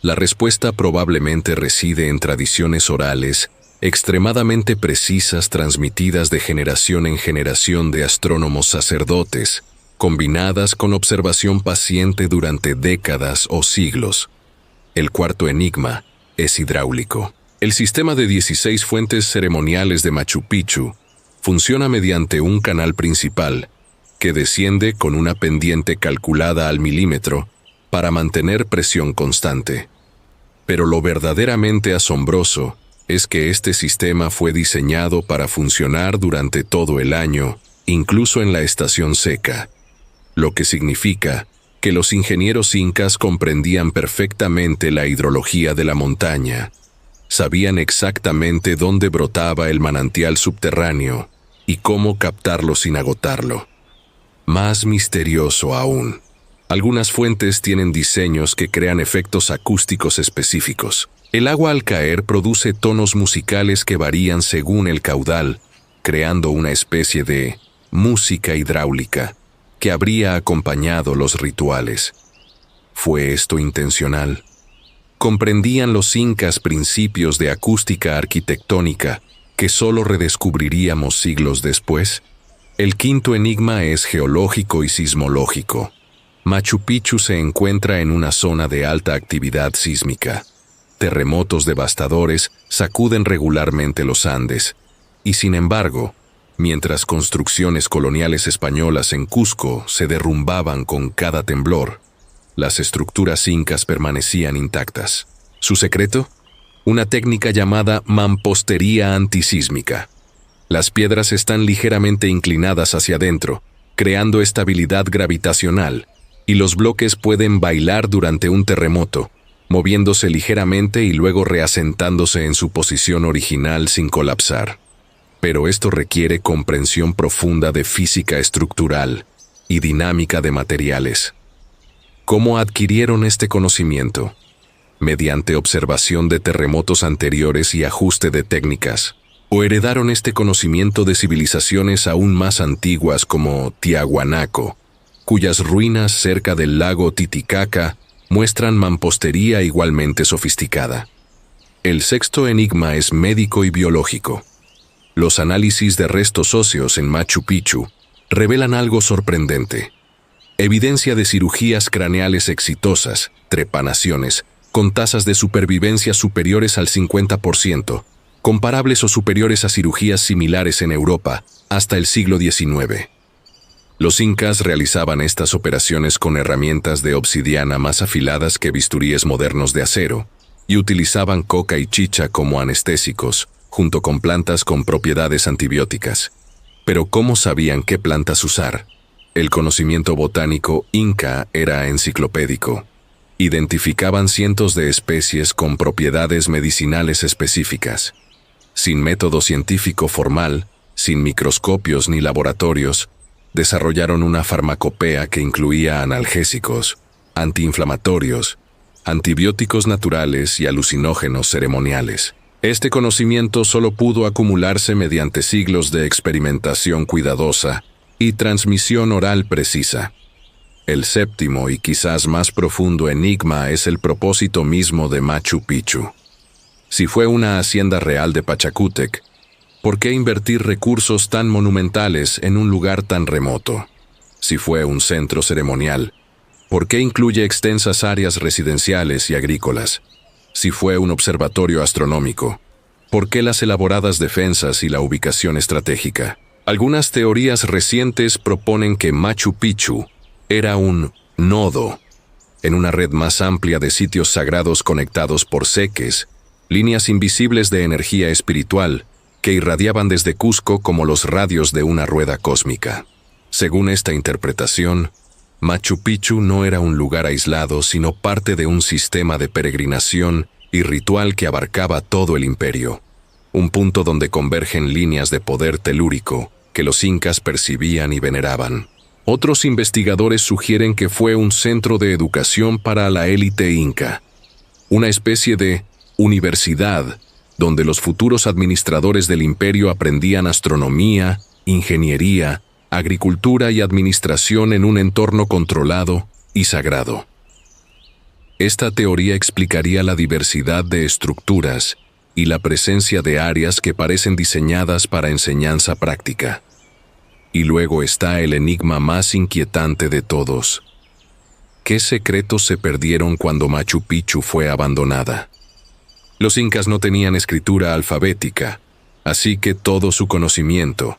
La respuesta probablemente reside en tradiciones orales extremadamente precisas transmitidas de generación en generación de astrónomos sacerdotes, combinadas con observación paciente durante décadas o siglos. El cuarto enigma es hidráulico. El sistema de 16 fuentes ceremoniales de Machu Picchu funciona mediante un canal principal que desciende con una pendiente calculada al milímetro para mantener presión constante. Pero lo verdaderamente asombroso es que este sistema fue diseñado para funcionar durante todo el año, incluso en la estación seca, lo que significa que los ingenieros incas comprendían perfectamente la hidrología de la montaña, sabían exactamente dónde brotaba el manantial subterráneo y cómo captarlo sin agotarlo. Más misterioso aún, algunas fuentes tienen diseños que crean efectos acústicos específicos. El agua al caer produce tonos musicales que varían según el caudal, creando una especie de música hidráulica que habría acompañado los rituales. ¿Fue esto intencional? ¿Comprendían los incas principios de acústica arquitectónica que solo redescubriríamos siglos después? El quinto enigma es geológico y sismológico. Machu Picchu se encuentra en una zona de alta actividad sísmica. Terremotos devastadores sacuden regularmente los Andes, y sin embargo, mientras construcciones coloniales españolas en Cusco se derrumbaban con cada temblor, las estructuras incas permanecían intactas. ¿Su secreto? Una técnica llamada mampostería antisísmica. Las piedras están ligeramente inclinadas hacia adentro, creando estabilidad gravitacional, y los bloques pueden bailar durante un terremoto, moviéndose ligeramente y luego reasentándose en su posición original sin colapsar. Pero esto requiere comprensión profunda de física estructural y dinámica de materiales. ¿Cómo adquirieron este conocimiento? Mediante observación de terremotos anteriores y ajuste de técnicas. ¿O heredaron este conocimiento de civilizaciones aún más antiguas como Tiahuanaco, cuyas ruinas cerca del lago Titicaca muestran mampostería igualmente sofisticada? El sexto enigma es médico y biológico. Los análisis de restos óseos en Machu Picchu revelan algo sorprendente. Evidencia de cirugías craneales exitosas, trepanaciones, con tasas de supervivencia superiores al 50%, comparables o superiores a cirugías similares en Europa hasta el siglo XIX. Los incas realizaban estas operaciones con herramientas de obsidiana más afiladas que bisturíes modernos de acero, y utilizaban coca y chicha como anestésicos, junto con plantas con propiedades antibióticas. Pero ¿cómo sabían qué plantas usar? El conocimiento botánico inca era enciclopédico. Identificaban cientos de especies con propiedades medicinales específicas. Sin método científico formal, sin microscopios ni laboratorios, desarrollaron una farmacopea que incluía analgésicos, antiinflamatorios, antibióticos naturales y alucinógenos ceremoniales. Este conocimiento solo pudo acumularse mediante siglos de experimentación cuidadosa y transmisión oral precisa. El séptimo y quizás más profundo enigma es el propósito mismo de Machu Picchu. Si fue una hacienda real de Pachacútec, ¿Por qué invertir recursos tan monumentales en un lugar tan remoto? Si fue un centro ceremonial, ¿por qué incluye extensas áreas residenciales y agrícolas? Si fue un observatorio astronómico, ¿por qué las elaboradas defensas y la ubicación estratégica? Algunas teorías recientes proponen que Machu Picchu era un nodo en una red más amplia de sitios sagrados conectados por seques, líneas invisibles de energía espiritual que irradiaban desde Cusco como los radios de una rueda cósmica. Según esta interpretación, Machu Picchu no era un lugar aislado, sino parte de un sistema de peregrinación y ritual que abarcaba todo el imperio, un punto donde convergen líneas de poder telúrico que los incas percibían y veneraban. Otros investigadores sugieren que fue un centro de educación para la élite inca, una especie de universidad donde los futuros administradores del imperio aprendían astronomía, ingeniería, agricultura y administración en un entorno controlado y sagrado. Esta teoría explicaría la diversidad de estructuras y la presencia de áreas que parecen diseñadas para enseñanza práctica. Y luego está el enigma más inquietante de todos. ¿Qué secretos se perdieron cuando Machu Picchu fue abandonada? Los incas no tenían escritura alfabética, así que todo su conocimiento,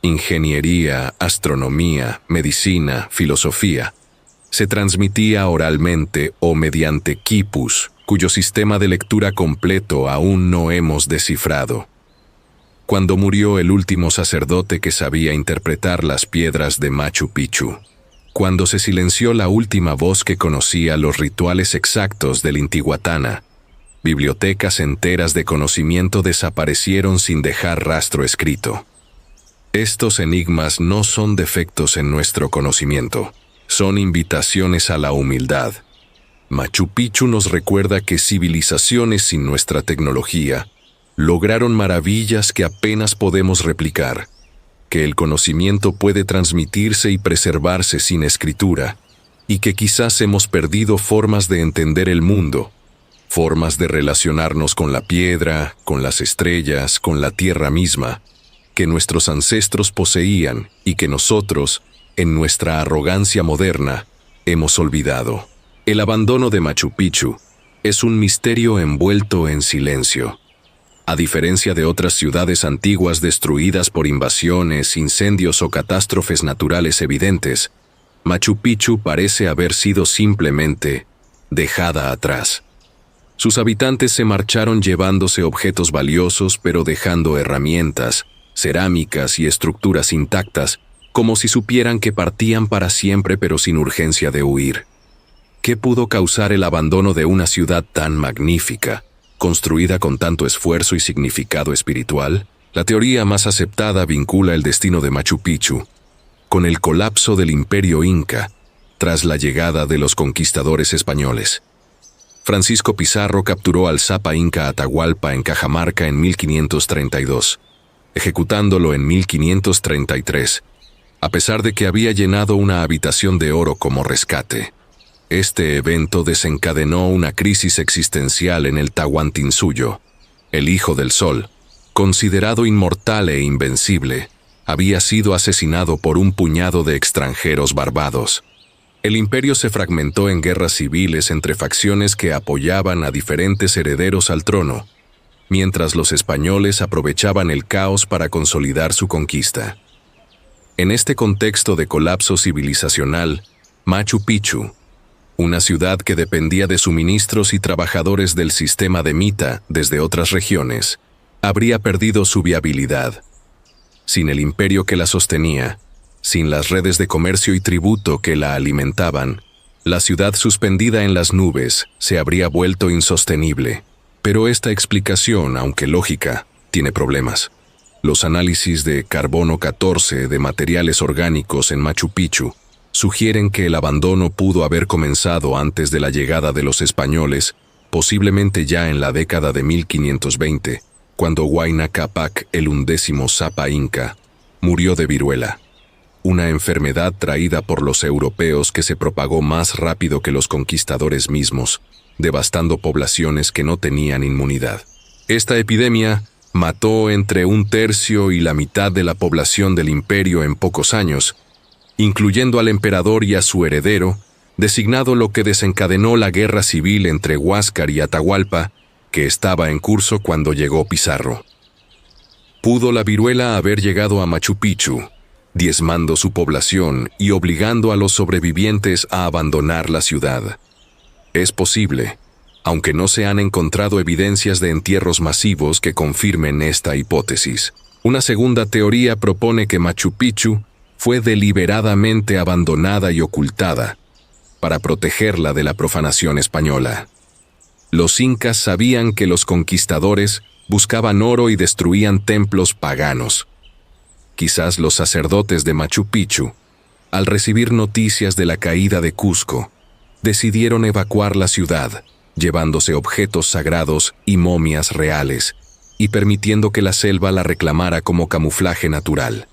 ingeniería, astronomía, medicina, filosofía, se transmitía oralmente o mediante quipus, cuyo sistema de lectura completo aún no hemos descifrado. Cuando murió el último sacerdote que sabía interpretar las piedras de Machu Picchu, cuando se silenció la última voz que conocía los rituales exactos del Intihuatana, bibliotecas enteras de conocimiento desaparecieron sin dejar rastro escrito. Estos enigmas no son defectos en nuestro conocimiento, son invitaciones a la humildad. Machu Picchu nos recuerda que civilizaciones sin nuestra tecnología lograron maravillas que apenas podemos replicar, que el conocimiento puede transmitirse y preservarse sin escritura, y que quizás hemos perdido formas de entender el mundo, formas de relacionarnos con la piedra, con las estrellas, con la tierra misma, que nuestros ancestros poseían y que nosotros, en nuestra arrogancia moderna, hemos olvidado. El abandono de Machu Picchu es un misterio envuelto en silencio. A diferencia de otras ciudades antiguas destruidas por invasiones, incendios o catástrofes naturales evidentes, Machu Picchu parece haber sido simplemente dejada atrás. Sus habitantes se marcharon llevándose objetos valiosos, pero dejando herramientas, cerámicas y estructuras intactas, como si supieran que partían para siempre pero sin urgencia de huir. ¿Qué pudo causar el abandono de una ciudad tan magnífica, construida con tanto esfuerzo y significado espiritual? La teoría más aceptada vincula el destino de Machu Picchu con el colapso del imperio inca tras la llegada de los conquistadores españoles. Francisco Pizarro capturó al Zapa inca Atahualpa en Cajamarca en 1532, ejecutándolo en 1533, a pesar de que había llenado una habitación de oro como rescate. Este evento desencadenó una crisis existencial en el Tahuantinsuyo. El Hijo del Sol, considerado inmortal e invencible, había sido asesinado por un puñado de extranjeros barbados. El imperio se fragmentó en guerras civiles entre facciones que apoyaban a diferentes herederos al trono, mientras los españoles aprovechaban el caos para consolidar su conquista. En este contexto de colapso civilizacional, Machu Picchu, una ciudad que dependía de suministros y trabajadores del sistema de Mita desde otras regiones, habría perdido su viabilidad. Sin el imperio que la sostenía, sin las redes de comercio y tributo que la alimentaban, la ciudad suspendida en las nubes se habría vuelto insostenible. Pero esta explicación, aunque lógica, tiene problemas. Los análisis de carbono 14 de materiales orgánicos en Machu Picchu sugieren que el abandono pudo haber comenzado antes de la llegada de los españoles, posiblemente ya en la década de 1520, cuando Huayna Cápac, el 11º Zapa inca, murió de viruela, una enfermedad traída por los europeos que se propagó más rápido que los conquistadores mismos, devastando poblaciones que no tenían inmunidad. Esta epidemia mató entre un tercio y la mitad de la población del imperio en pocos años, incluyendo al emperador y a su heredero, designado, lo que desencadenó la guerra civil entre Huáscar y Atahualpa, que estaba en curso cuando llegó Pizarro. ¿Pudo la viruela haber llegado a Machu Picchu, diezmando su población y obligando a los sobrevivientes a abandonar la ciudad? Es posible, aunque no se han encontrado evidencias de entierros masivos que confirmen esta hipótesis. Una segunda teoría propone que Machu Picchu fue deliberadamente abandonada y ocultada para protegerla de la profanación española. Los incas sabían que los conquistadores buscaban oro y destruían templos paganos. Quizás los sacerdotes de Machu Picchu, al recibir noticias de la caída de Cusco, decidieron evacuar la ciudad, llevándose objetos sagrados y momias reales, y permitiendo que la selva la reclamara como camuflaje natural.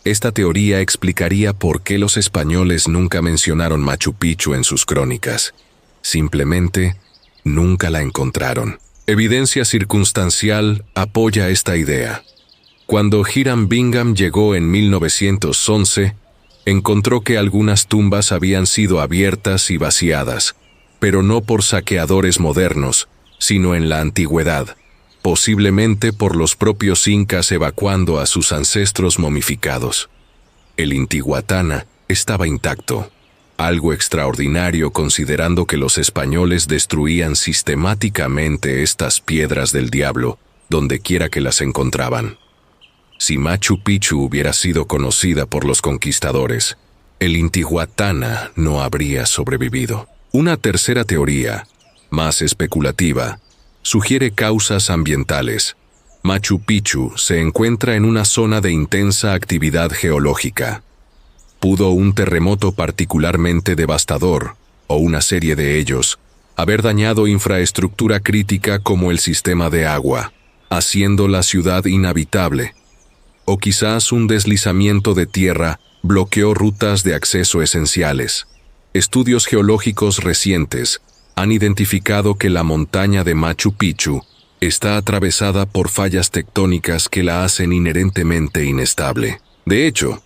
Esta teoría explicaría por qué los españoles nunca mencionaron Machu Picchu en sus crónicas. Simplemente, nunca la encontraron. Evidencia circunstancial apoya esta idea. Cuando Hiram Bingham llegó en 1911, encontró que algunas tumbas habían sido abiertas y vaciadas, pero no por saqueadores modernos, sino en la antigüedad, posiblemente por los propios incas evacuando a sus ancestros momificados. El Intihuatana estaba intacto, algo extraordinario considerando que los españoles destruían sistemáticamente estas piedras del diablo donde quiera que las encontraban. Si Machu Picchu hubiera sido conocida por los conquistadores, el Intihuatana no habría sobrevivido. Una tercera teoría, más especulativa, sugiere causas ambientales. Machu Picchu se encuentra en una zona de intensa actividad geológica. ¿Pudo un terremoto particularmente devastador, o una serie de ellos, haber dañado infraestructura crítica como el sistema de agua, haciendo la ciudad inhabitable? O quizás un deslizamiento de tierra bloqueó rutas de acceso esenciales. Estudios geológicos recientes han identificado que la montaña de Machu Picchu está atravesada por fallas tectónicas que la hacen inherentemente inestable. De hecho,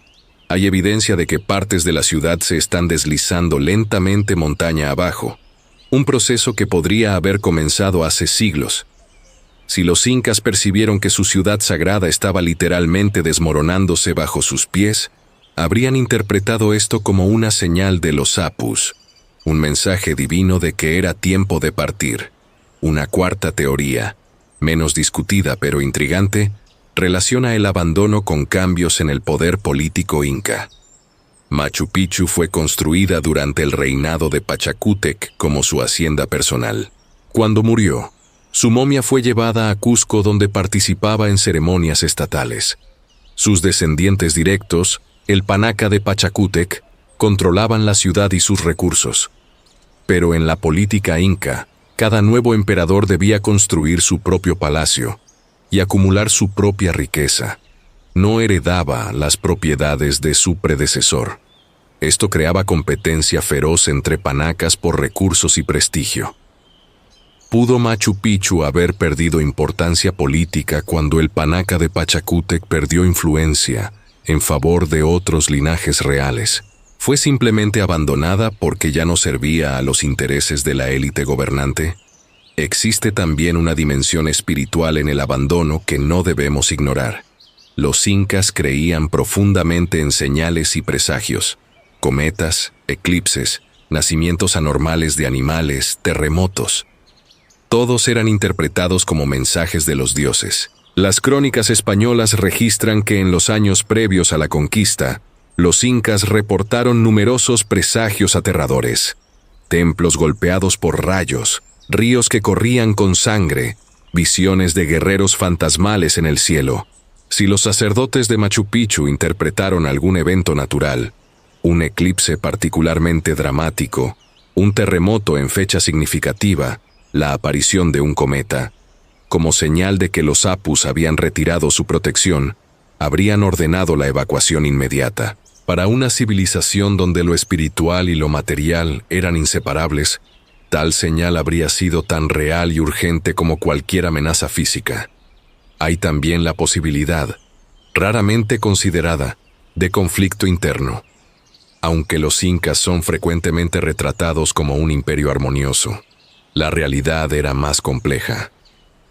hay evidencia de que partes de la ciudad se están deslizando lentamente montaña abajo, un proceso que podría haber comenzado hace siglos. Si los incas percibieron que su ciudad sagrada estaba literalmente desmoronándose bajo sus pies, habrían interpretado esto como una señal de los apus, un mensaje divino de que era tiempo de partir. Una cuarta teoría, menos discutida pero intrigante, relaciona el abandono con cambios en el poder político inca. Machu Picchu fue construida durante el reinado de Pachacútec como su hacienda personal. Cuando murió, su momia fue llevada a Cusco, donde participaba en ceremonias estatales. Sus descendientes directos, el Panaca de Pachacútec, controlaban la ciudad y sus recursos. Pero en la política inca, cada nuevo emperador debía construir su propio palacio y acumular su propia riqueza. No heredaba las propiedades de su predecesor. Esto creaba competencia feroz entre panacas por recursos y prestigio. ¿Pudo Machu Picchu haber perdido importancia política cuando el Panaca de Pachacútec perdió influencia en favor de otros linajes reales? ¿Fue simplemente abandonada porque ya no servía a los intereses de la élite gobernante? Existe también una dimensión espiritual en el abandono que no debemos ignorar. Los incas creían profundamente en señales y presagios, cometas, eclipses, nacimientos anormales de animales, terremotos. Todos eran interpretados como mensajes de los dioses. Las crónicas españolas registran que en los años previos a la conquista, los incas reportaron numerosos presagios aterradores. Templos golpeados por rayos, ríos que corrían con sangre, visiones de guerreros fantasmales en el cielo. Si los sacerdotes de Machu Picchu interpretaron algún evento natural, un eclipse particularmente dramático, un terremoto en fecha significativa, la aparición de un cometa, como señal de que los apus habían retirado su protección, habrían ordenado la evacuación inmediata. Para una civilización donde lo espiritual y lo material eran inseparables, tal señal habría sido tan real y urgente como cualquier amenaza física. hay también la posibilidad, raramente considerada, de conflicto interno. Aunque los incas son frecuentemente retratados como un imperio armonioso, la realidad era más compleja.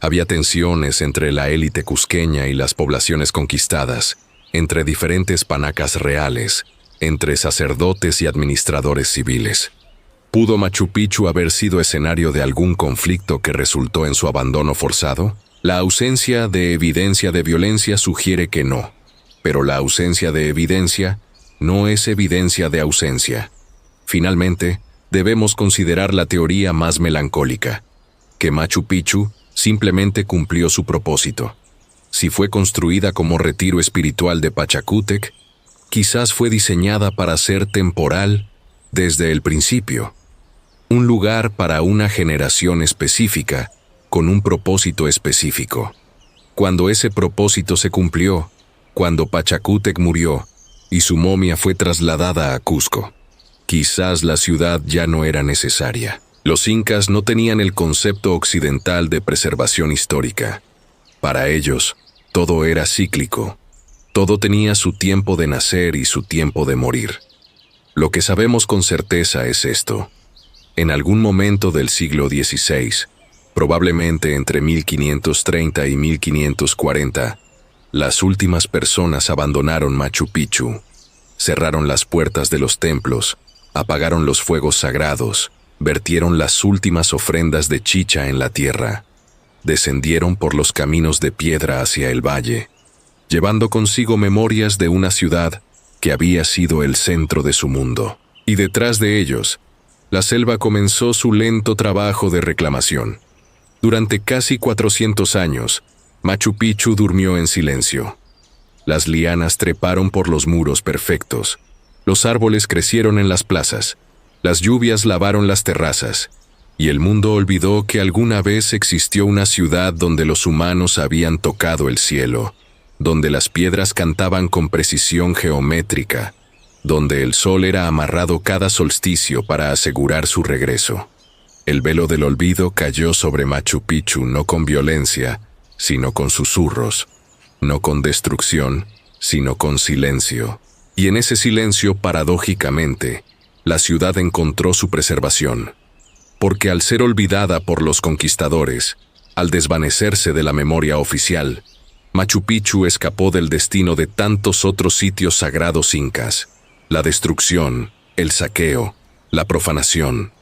Había tensiones entre la élite cusqueña y las poblaciones conquistadas, entre diferentes panacas reales, entre sacerdotes y administradores civiles. ¿Pudo Machu Picchu haber sido escenario de algún conflicto que resultó en su abandono forzado? La ausencia de evidencia de violencia sugiere que no, pero la ausencia de evidencia no es evidencia de ausencia. Finalmente, debemos considerar la teoría más melancólica, que Machu Picchu simplemente cumplió su propósito. Si fue construida como retiro espiritual de Pachacútec, quizás fue diseñada para ser temporal desde el principio. Un lugar para una generación específica, con un propósito específico. Cuando ese propósito se cumplió, cuando Pachacútec murió y su momia fue trasladada a Cusco, quizás la ciudad ya no era necesaria. Los incas no tenían el concepto occidental de preservación histórica. Para ellos, todo era cíclico. Todo tenía su tiempo de nacer y su tiempo de morir. Lo que sabemos con certeza es esto. En algún momento del siglo XVI, probablemente entre 1530 y 1540, las últimas personas abandonaron Machu Picchu, cerraron las puertas de los templos, apagaron los fuegos sagrados, vertieron las últimas ofrendas de chicha en la tierra, descendieron por los caminos de piedra hacia el valle, llevando consigo memorias de una ciudad que había sido el centro de su mundo. Y detrás de ellos, la selva comenzó su lento trabajo de reclamación. Durante casi 400 años, Machu Picchu durmió en silencio. Las lianas treparon por los muros perfectos, los árboles crecieron en las plazas, las lluvias lavaron las terrazas, y el mundo olvidó que alguna vez existió una ciudad donde los humanos habían tocado el cielo, donde las piedras cantaban con precisión geométrica, donde el sol era amarrado cada solsticio para asegurar su regreso. El velo del olvido cayó sobre Machu Picchu no con violencia, sino con susurros, no con destrucción, sino con silencio. Y en ese silencio, paradójicamente, la ciudad encontró su preservación. Porque al ser olvidada por los conquistadores, al desvanecerse de la memoria oficial, Machu Picchu escapó del destino de tantos otros sitios sagrados incas. La destrucción, el saqueo, la profanación.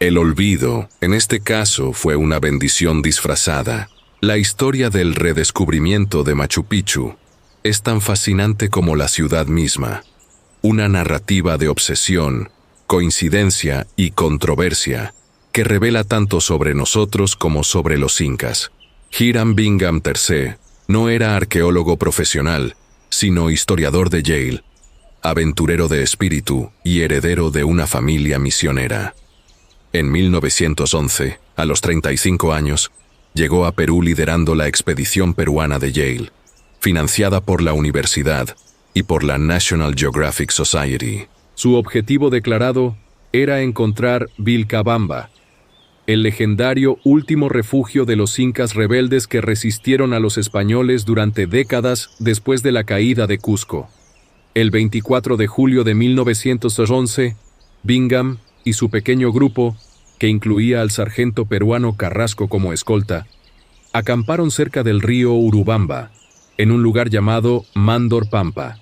El olvido, en este caso, fue una bendición disfrazada. La historia del redescubrimiento de Machu Picchu es tan fascinante como la ciudad misma. Una narrativa de obsesión, coincidencia y controversia que revela tanto sobre nosotros como sobre los incas. Hiram Bingham III no era arqueólogo profesional, sino historiador de Yale, aventurero de espíritu y heredero de una familia misionera. En 1911, a los 35 años, llegó a Perú liderando la expedición peruana de Yale, financiada por la universidad y por la National Geographic Society. Su objetivo declarado era encontrar Vilcabamba, el legendario último refugio de los incas rebeldes que resistieron a los españoles durante décadas después de la caída de Cusco. El 24 de julio de 1911, Bingham y su pequeño grupo, que incluía al sargento peruano Carrasco como escolta, acamparon cerca del río Urubamba, en un lugar llamado Mándor Pampa.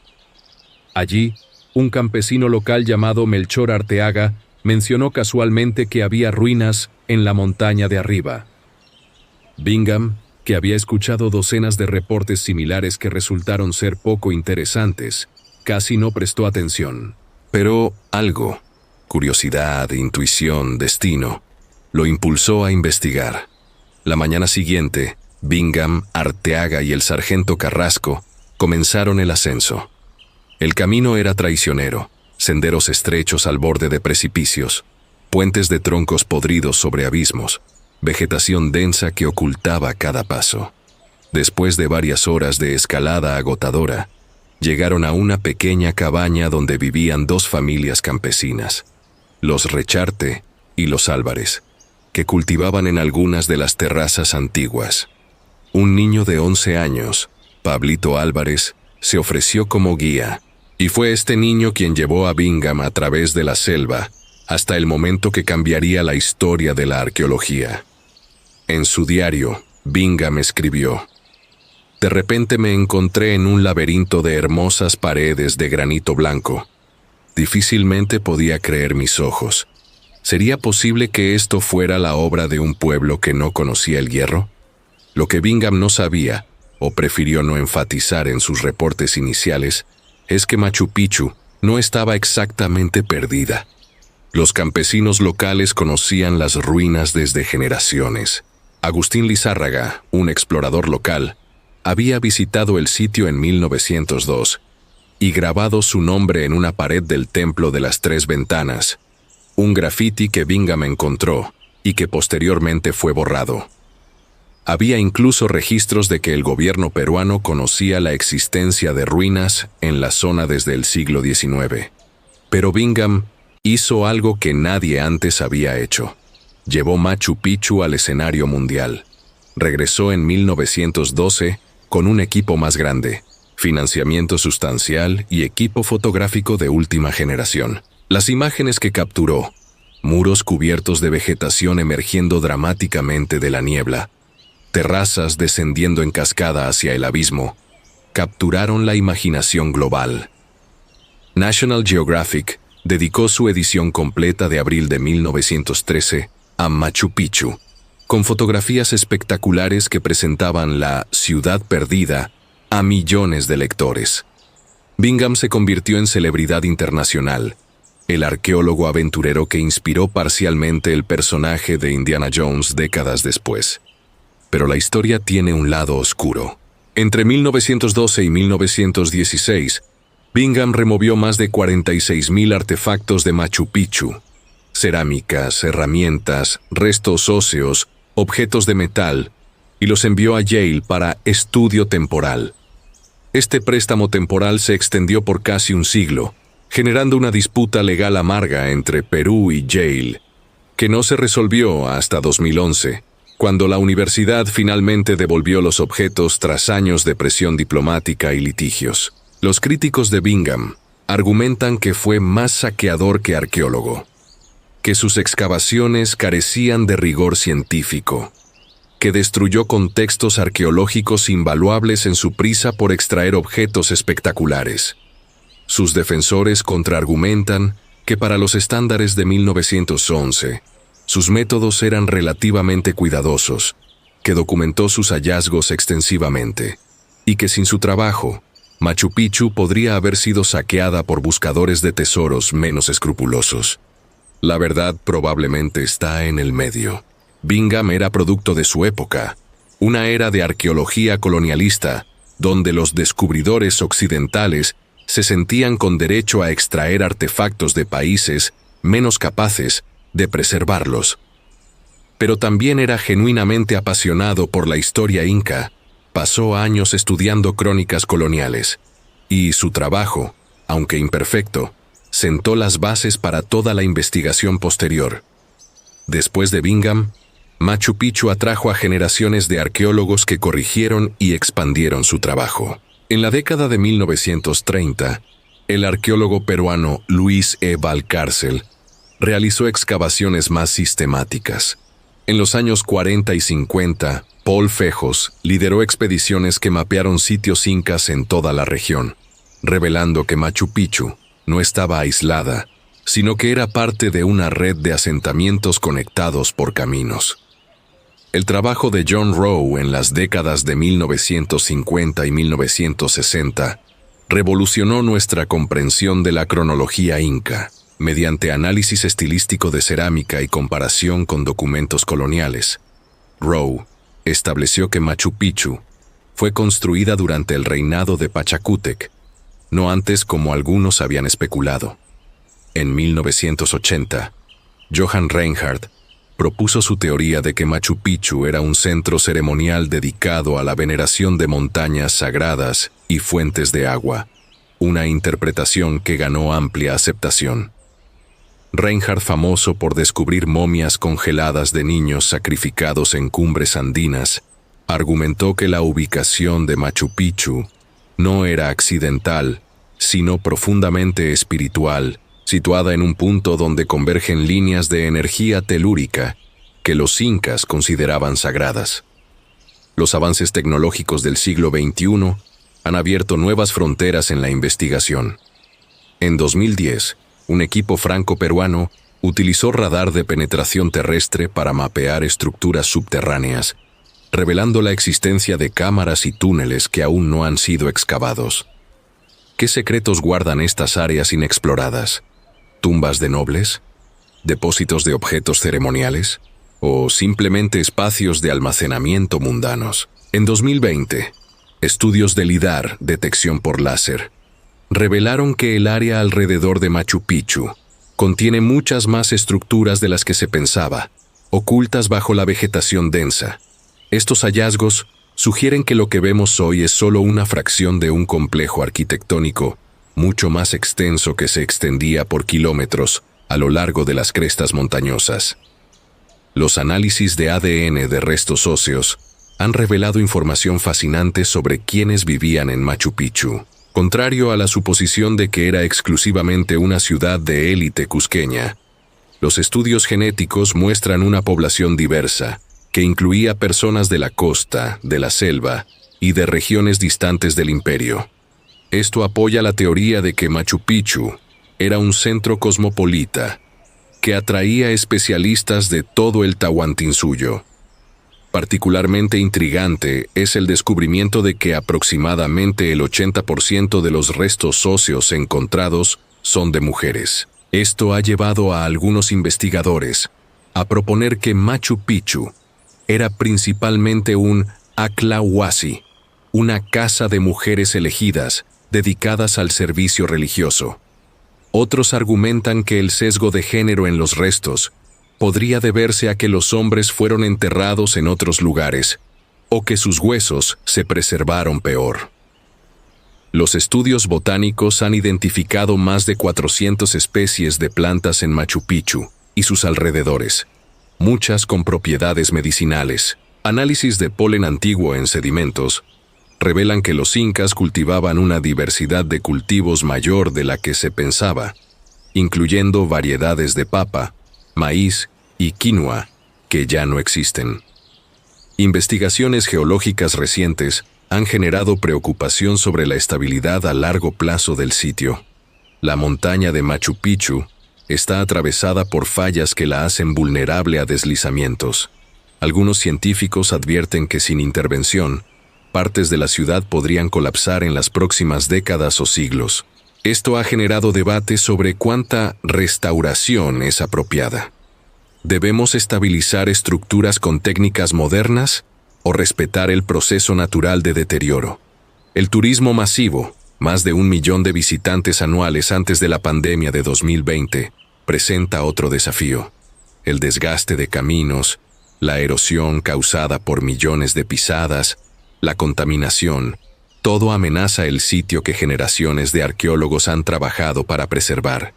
Allí, un campesino local llamado Melchor Arteaga mencionó casualmente que había ruinas en la montaña de arriba. Bingham, que había escuchado docenas de reportes similares que resultaron ser poco interesantes, casi no prestó atención. Pero algo, curiosidad, intuición, destino, lo impulsó a investigar. La mañana siguiente, Bingham, Arteaga y el sargento Carrasco comenzaron el ascenso. El camino era traicionero, senderos estrechos al borde de precipicios, puentes de troncos podridos sobre abismos, vegetación densa que ocultaba cada paso. Después de varias horas de escalada agotadora, llegaron a una pequeña cabaña donde vivían dos familias campesinas, los Recharte y los Álvarez, que cultivaban en algunas de las terrazas antiguas. Un niño de 11 años, Pablito Álvarez, se ofreció como guía, y fue este niño quien llevó a Bingham a través de la selva hasta el momento que cambiaría la historia de la arqueología. En su diario, Bingham escribió: «De repente me encontré en un laberinto de hermosas paredes de granito blanco. Difícilmente podía creer mis ojos. ¿Sería posible que esto fuera la obra de un pueblo que no conocía el hierro?». Lo que Bingham no sabía, o prefirió no enfatizar en sus reportes iniciales, es que Machu Picchu no estaba exactamente perdida. Los campesinos locales conocían las ruinas desde generaciones. Agustín Lizárraga, un explorador local, había visitado el sitio en 1902 y grabado su nombre en una pared del Templo de las Tres Ventanas, un grafiti que Bingham encontró y que posteriormente fue borrado. Había incluso registros de que el gobierno peruano conocía la existencia de ruinas en la zona desde el siglo XIX. Pero Bingham hizo algo que nadie antes había hecho. Llevó Machu Picchu al escenario mundial. Regresó en 1912 con un equipo más grande, financiamiento sustancial y equipo fotográfico de última generación. Las imágenes que capturó, muros cubiertos de vegetación emergiendo dramáticamente de la niebla, terrazas descendiendo en cascada hacia el abismo, capturaron la imaginación global. National Geographic dedicó su edición completa de abril de 1913 a Machu Picchu, con fotografías espectaculares que presentaban la ciudad perdida a millones de lectores. Bingham se convirtió en celebridad internacional, el arqueólogo aventurero que inspiró parcialmente el personaje de Indiana Jones décadas después. Pero la historia tiene un lado oscuro. Entre 1912 y 1916, Bingham removió más de 46,000 artefactos de Machu Picchu: cerámicas, herramientas, restos óseos, objetos de metal, y los envió a Yale para estudio temporal. Este préstamo temporal se extendió por casi un siglo, generando una disputa legal amarga entre Perú y Yale, que no se resolvió hasta 2011, cuando la universidad finalmente devolvió los objetos tras años de presión diplomática y litigios. Los críticos de Bingham argumentan que fue más saqueador que arqueólogo, que sus excavaciones carecían de rigor científico, que destruyó contextos arqueológicos invaluables en su prisa por extraer objetos espectaculares. Sus defensores contraargumentan que para los estándares de 1911, sus métodos eran relativamente cuidadosos, que documentó sus hallazgos extensivamente, y que sin su trabajo, Machu Picchu podría haber sido saqueada por buscadores de tesoros menos escrupulosos. La verdad probablemente está en el medio. Bingham era producto de su época, una era de arqueología colonialista, donde los descubridores occidentales se sentían con derecho a extraer artefactos de países menos capaces de preservarlos. Pero también era genuinamente apasionado por la historia inca. Pasó años estudiando crónicas coloniales, y su trabajo, aunque imperfecto, sentó las bases para toda la investigación posterior. Después de Bingham, Machu Picchu atrajo a generaciones de arqueólogos que corrigieron y expandieron su trabajo. En la década de 1930, el arqueólogo peruano Luis E. Valcárcel realizó excavaciones más sistemáticas. En los años 40 y 50, Paul Fejos lideró expediciones que mapearon sitios incas en toda la región, revelando que Machu Picchu no estaba aislada, sino que era parte de una red de asentamientos conectados por caminos. El trabajo de John Rowe en las décadas de 1950 y 1960 revolucionó nuestra comprensión de la cronología inca, mediante análisis estilístico de cerámica y comparación con documentos coloniales. Rowe estableció que Machu Picchu fue construida durante el reinado de Pachacútec, no antes como algunos habían especulado. En 1980, Johann Reinhardt propuso su teoría de que Machu Picchu era un centro ceremonial dedicado a la veneración de montañas sagradas y fuentes de agua, una interpretación que ganó amplia aceptación. Reinhardt, famoso por descubrir momias congeladas de niños sacrificados en cumbres andinas, Argumentó que la ubicación de Machu Picchu no era accidental, sino profundamente espiritual, situada en un punto donde convergen líneas de energía telúrica que los incas consideraban sagradas. Los avances tecnológicos del siglo XXI han abierto nuevas fronteras en la investigación. En 2010, un equipo franco-peruano utilizó radar de penetración terrestre para mapear estructuras subterráneas, revelando la existencia de cámaras y túneles que aún no han sido excavados. ¿Qué secretos guardan estas áreas inexploradas? ¿Tumbas de nobles? ¿Depósitos de objetos ceremoniales? ¿O simplemente espacios de almacenamiento mundanos? En 2020, estudios de LIDAR, detección por láser, revelaron que el área alrededor de Machu Picchu contiene muchas más estructuras de las que se pensaba, ocultas bajo la vegetación densa. Estos hallazgos sugieren que lo que vemos hoy es solo una fracción de un complejo arquitectónico mucho más extenso que se extendía por kilómetros a lo largo de las crestas montañosas. Los análisis de ADN de restos óseos han revelado información fascinante sobre quiénes vivían en Machu Picchu. Contrario a la suposición de que era exclusivamente una ciudad de élite cusqueña, los estudios genéticos muestran una población diversa, que incluía personas de la costa, de la selva y de regiones distantes del imperio. Esto apoya la teoría de que Machu Picchu era un centro cosmopolita que atraía especialistas de todo el Tahuantinsuyo. Particularmente intrigante es el descubrimiento de que aproximadamente el 80% de los restos óseos encontrados son de mujeres. Esto ha llevado a algunos investigadores a proponer que Machu Picchu era principalmente un Aclahuasi, una casa de mujeres elegidas dedicadas al servicio religioso. Otros argumentan que el sesgo de género en los restos podría deberse a que los hombres fueron enterrados en otros lugares, o que sus huesos se preservaron peor. Los estudios botánicos han identificado más de 400 especies de plantas en Machu Picchu y sus alrededores, muchas con propiedades medicinales. Análisis de polen antiguo en sedimentos revelan que los incas cultivaban una diversidad de cultivos mayor de la que se pensaba, incluyendo variedades de papa, maíz y quinoa que ya no existen. Investigaciones geológicas recientes han generado preocupación sobre la estabilidad a largo plazo del sitio. La montaña de Machu Picchu está atravesada por fallas que la hacen vulnerable a deslizamientos. Algunos científicos advierten que sin intervención, partes de la ciudad podrían colapsar en las próximas décadas o siglos. Esto ha generado debate sobre cuánta restauración es apropiada. ¿Debemos estabilizar estructuras con técnicas modernas o respetar el proceso natural de deterioro? El turismo masivo, más de 1 millón de visitantes anuales antes de la pandemia de 2020, presenta otro desafío: el desgaste de caminos, la erosión causada por millones de pisadas, la contaminación. Todo amenaza el sitio que generaciones de arqueólogos han trabajado para preservar.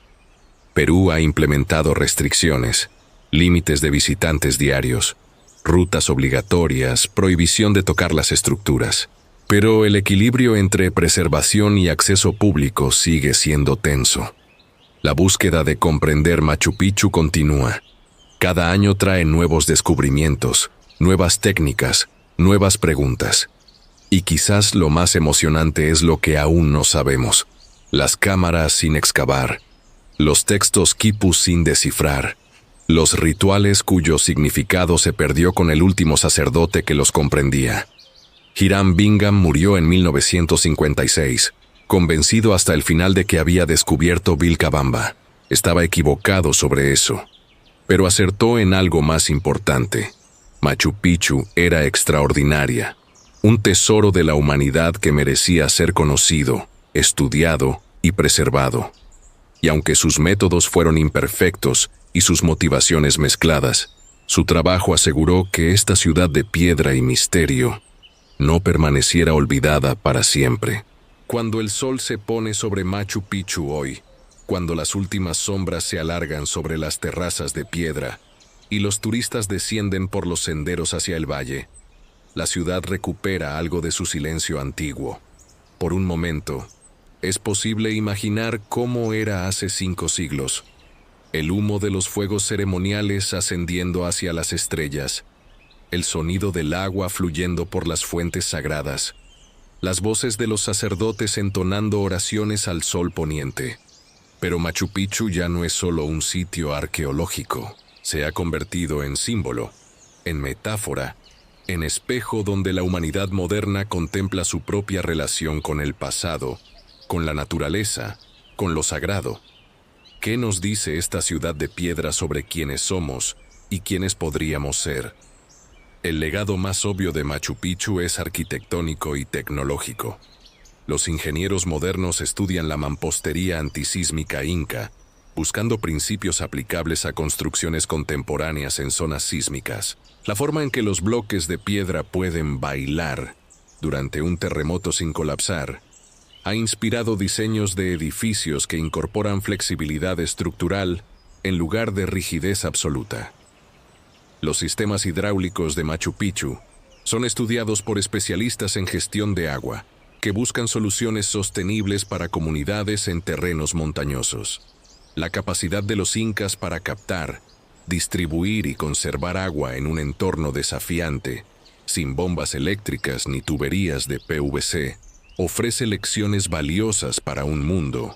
Perú ha implementado restricciones, límites de visitantes diarios, rutas obligatorias, prohibición de tocar las estructuras. Pero el equilibrio entre preservación y acceso público sigue siendo tenso. La búsqueda de comprender Machu Picchu continúa. Cada año trae nuevos descubrimientos, nuevas técnicas, nuevas preguntas. Y quizás lo más emocionante es lo que aún no sabemos: las cámaras sin excavar, los textos quipus sin descifrar, los rituales cuyo significado se perdió con el último sacerdote que los comprendía. Hiram Bingham murió en 1956, convencido hasta el final de que había descubierto Vilcabamba. Estaba equivocado sobre eso, pero acertó en algo más importante. Machu Picchu era extraordinaria, un tesoro de la humanidad que merecía ser conocido, estudiado y preservado. Y aunque sus métodos fueron imperfectos y sus motivaciones mezcladas, su trabajo aseguró que esta ciudad de piedra y misterio no permaneciera olvidada para siempre. Cuando el sol se pone sobre Machu Picchu hoy, cuando las últimas sombras se alargan sobre las terrazas de piedra y los turistas descienden por los senderos hacia el valle, la ciudad recupera algo de su silencio antiguo. Por un momento, es posible imaginar cómo era hace 5 siglos. El humo de los fuegos ceremoniales ascendiendo hacia las estrellas, el sonido del agua fluyendo por las fuentes sagradas, las voces de los sacerdotes entonando oraciones al sol poniente. Pero Machu Picchu ya no es solo un sitio arqueológico, se ha convertido en símbolo, en metáfora, en espejo donde la humanidad moderna contempla su propia relación con el pasado, con la naturaleza, con lo sagrado. ¿Qué nos dice esta ciudad de piedra sobre quiénes somos y quiénes podríamos ser? El legado más obvio de Machu Picchu es arquitectónico y tecnológico. Los ingenieros modernos estudian la mampostería antisísmica inca, buscando principios aplicables a construcciones contemporáneas en zonas sísmicas. La forma en que los bloques de piedra pueden bailar durante un terremoto sin colapsar ha inspirado diseños de edificios que incorporan flexibilidad estructural en lugar de rigidez absoluta. Los sistemas hidráulicos de Machu Picchu son estudiados por especialistas en gestión de agua, que buscan soluciones sostenibles para comunidades en terrenos montañosos. La capacidad de los incas para captar, distribuir y conservar agua en un entorno desafiante, sin bombas eléctricas ni tuberías de PVC, ofrece lecciones valiosas para un mundo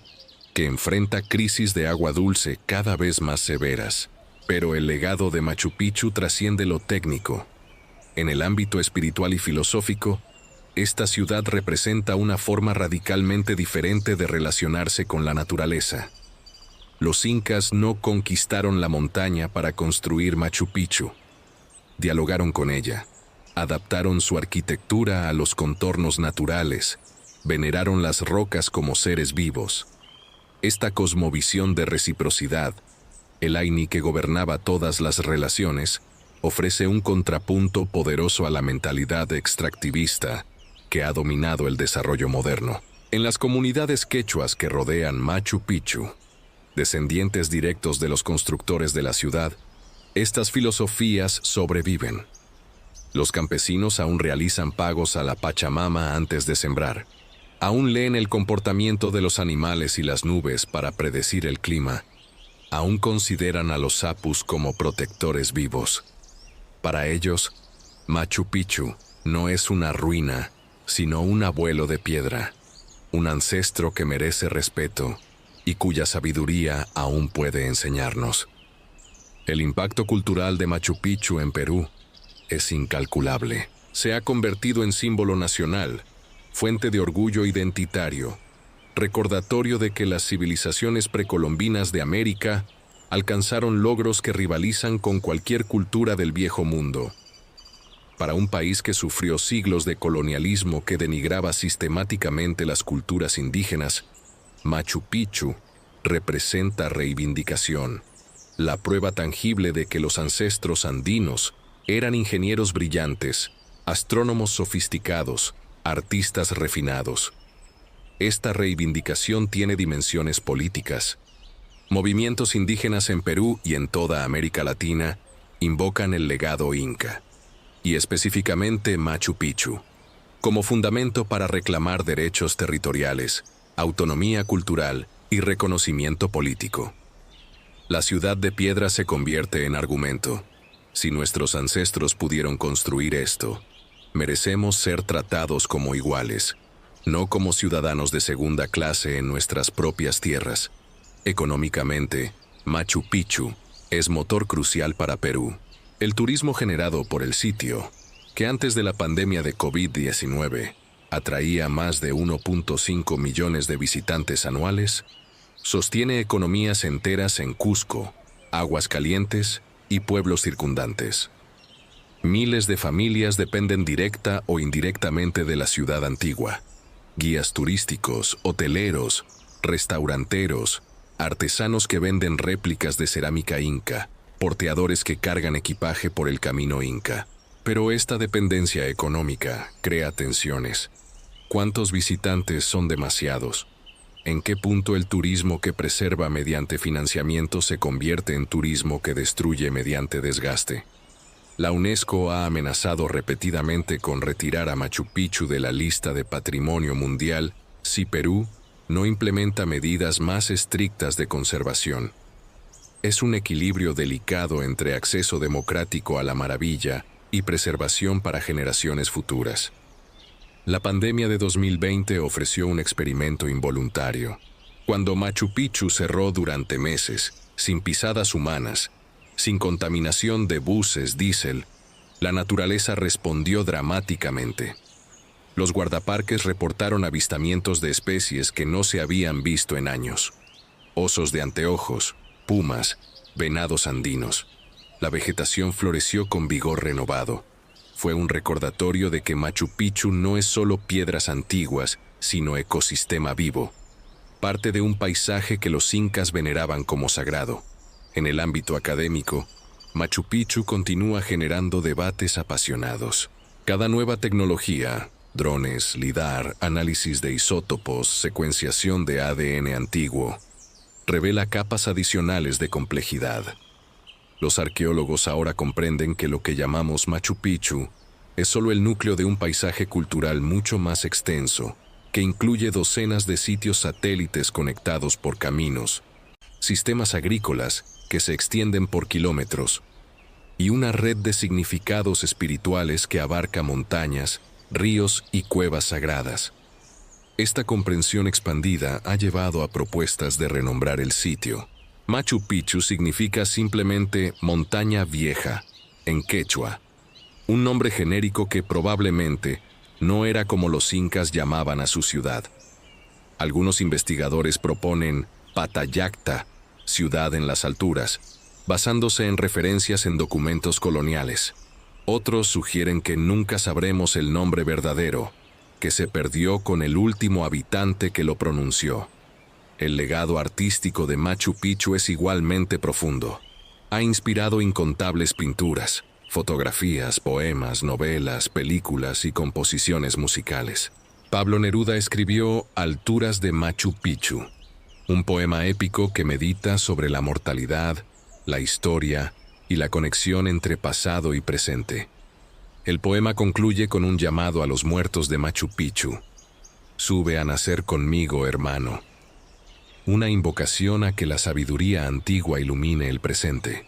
que enfrenta crisis de agua dulce cada vez más severas. Pero el legado de Machu Picchu trasciende lo técnico. En el ámbito espiritual y filosófico, esta ciudad representa una forma radicalmente diferente de relacionarse con la naturaleza. Los incas no conquistaron la montaña para construir Machu Picchu. Dialogaron con ella, adaptaron su arquitectura a los contornos naturales, veneraron las rocas como seres vivos. Esta cosmovisión de reciprocidad, el Aini que gobernaba todas las relaciones, ofrece un contrapunto poderoso a la mentalidad extractivista que ha dominado el desarrollo moderno. En las comunidades quechuas que rodean Machu Picchu, descendientes directos de los constructores de la ciudad, estas filosofías sobreviven. Los campesinos aún realizan pagos a la Pachamama antes de sembrar. Aún leen el comportamiento de los animales y las nubes para predecir el clima. Aún consideran a los apus como protectores vivos. Para ellos, Machu Picchu no es una ruina, sino un abuelo de piedra, un ancestro que merece respeto y cuya sabiduría aún puede enseñarnos. El impacto cultural de Machu Picchu en Perú es incalculable. Se ha convertido en símbolo nacional, fuente de orgullo identitario, recordatorio de que las civilizaciones precolombinas de América alcanzaron logros que rivalizan con cualquier cultura del viejo mundo. Para un país que sufrió siglos de colonialismo que denigraba sistemáticamente las culturas indígenas, Machu Picchu representa reivindicación, la prueba tangible de que los ancestros andinos eran ingenieros brillantes, astrónomos sofisticados, artistas refinados. Esta reivindicación tiene dimensiones políticas. Movimientos indígenas en Perú y en toda América Latina invocan el legado inca, y específicamente Machu Picchu, como fundamento para reclamar derechos territoriales, autonomía cultural y reconocimiento político. La ciudad de piedra se convierte en argumento. Si nuestros ancestros pudieron construir esto, merecemos ser tratados como iguales, no como ciudadanos de segunda clase en nuestras propias tierras. Económicamente, Machu Picchu es motor crucial para Perú. El turismo generado por el sitio, que antes de la pandemia de COVID-19 atraía más de 1.5 millones de visitantes anuales, sostiene economías enteras en Cusco, Aguascalientes y pueblos circundantes. Miles de familias dependen directa o indirectamente de la ciudad antigua. Guías turísticos, hoteleros, restauranteros, artesanos que venden réplicas de cerámica inca, porteadores que cargan equipaje por el camino inca. Pero esta dependencia económica crea tensiones. ¿Cuántos visitantes son demasiados? ¿En qué punto el turismo que preserva mediante financiamiento se convierte en turismo que destruye mediante desgaste? La UNESCO ha amenazado repetidamente con retirar a Machu Picchu de la lista de Patrimonio Mundial si Perú no implementa medidas más estrictas de conservación. Es un equilibrio delicado entre acceso democrático a la maravilla y preservación para generaciones futuras. La pandemia de 2020 ofreció un experimento involuntario. Cuando Machu Picchu cerró durante meses, sin pisadas humanas, sin contaminación de buses diésel, la naturaleza respondió dramáticamente. Los guardaparques reportaron avistamientos de especies que no se habían visto en años. Osos de anteojos, pumas, venados andinos. La vegetación floreció con vigor renovado. Fue un recordatorio de que Machu Picchu no es solo piedras antiguas, sino ecosistema vivo. Parte de un paisaje que los incas veneraban como sagrado. En el ámbito académico, Machu Picchu continúa generando debates apasionados. Cada nueva tecnología, drones, lidar, análisis de isótopos, secuenciación de ADN antiguo, revela capas adicionales de complejidad. Los arqueólogos ahora comprenden que lo que llamamos Machu Picchu es solo el núcleo de un paisaje cultural mucho más extenso, que incluye docenas de sitios satélites conectados por caminos, sistemas agrícolas que se extienden por kilómetros, y una red de significados espirituales que abarca montañas, ríos y cuevas sagradas. Esta comprensión expandida ha llevado a propuestas de renombrar el sitio. Machu Picchu significa simplemente montaña vieja, en quechua, un nombre genérico que probablemente no era como los incas llamaban a su ciudad. Algunos investigadores proponen Patayacta, ciudad en las alturas, basándose en referencias en documentos coloniales. Otros sugieren que nunca sabremos el nombre verdadero, que se perdió con el último habitante que lo pronunció. El legado artístico de Machu Picchu es igualmente profundo. Ha inspirado incontables pinturas, fotografías, poemas, novelas, películas y composiciones musicales. Pablo Neruda escribió Alturas de Machu Picchu, un poema épico que medita sobre la mortalidad, la historia y la conexión entre pasado y presente. El poema concluye con un llamado a los muertos de Machu Picchu. Sube a nacer conmigo, hermano. Una invocación a que la sabiduría antigua ilumine el presente.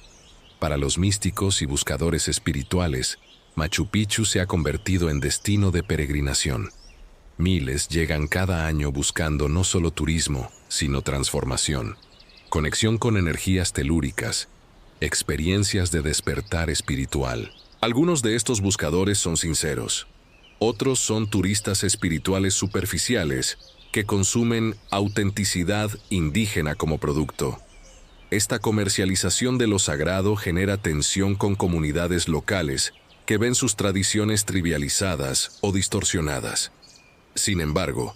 Para los místicos y buscadores espirituales, Machu Picchu se ha convertido en destino de peregrinación. Miles llegan cada año buscando no solo turismo, sino transformación, conexión con energías telúricas, experiencias de despertar espiritual. Algunos de estos buscadores son sinceros. Otros son turistas espirituales superficiales que consumen autenticidad indígena como producto. Esta comercialización de lo sagrado genera tensión con comunidades locales que ven sus tradiciones trivializadas o distorsionadas. Sin embargo,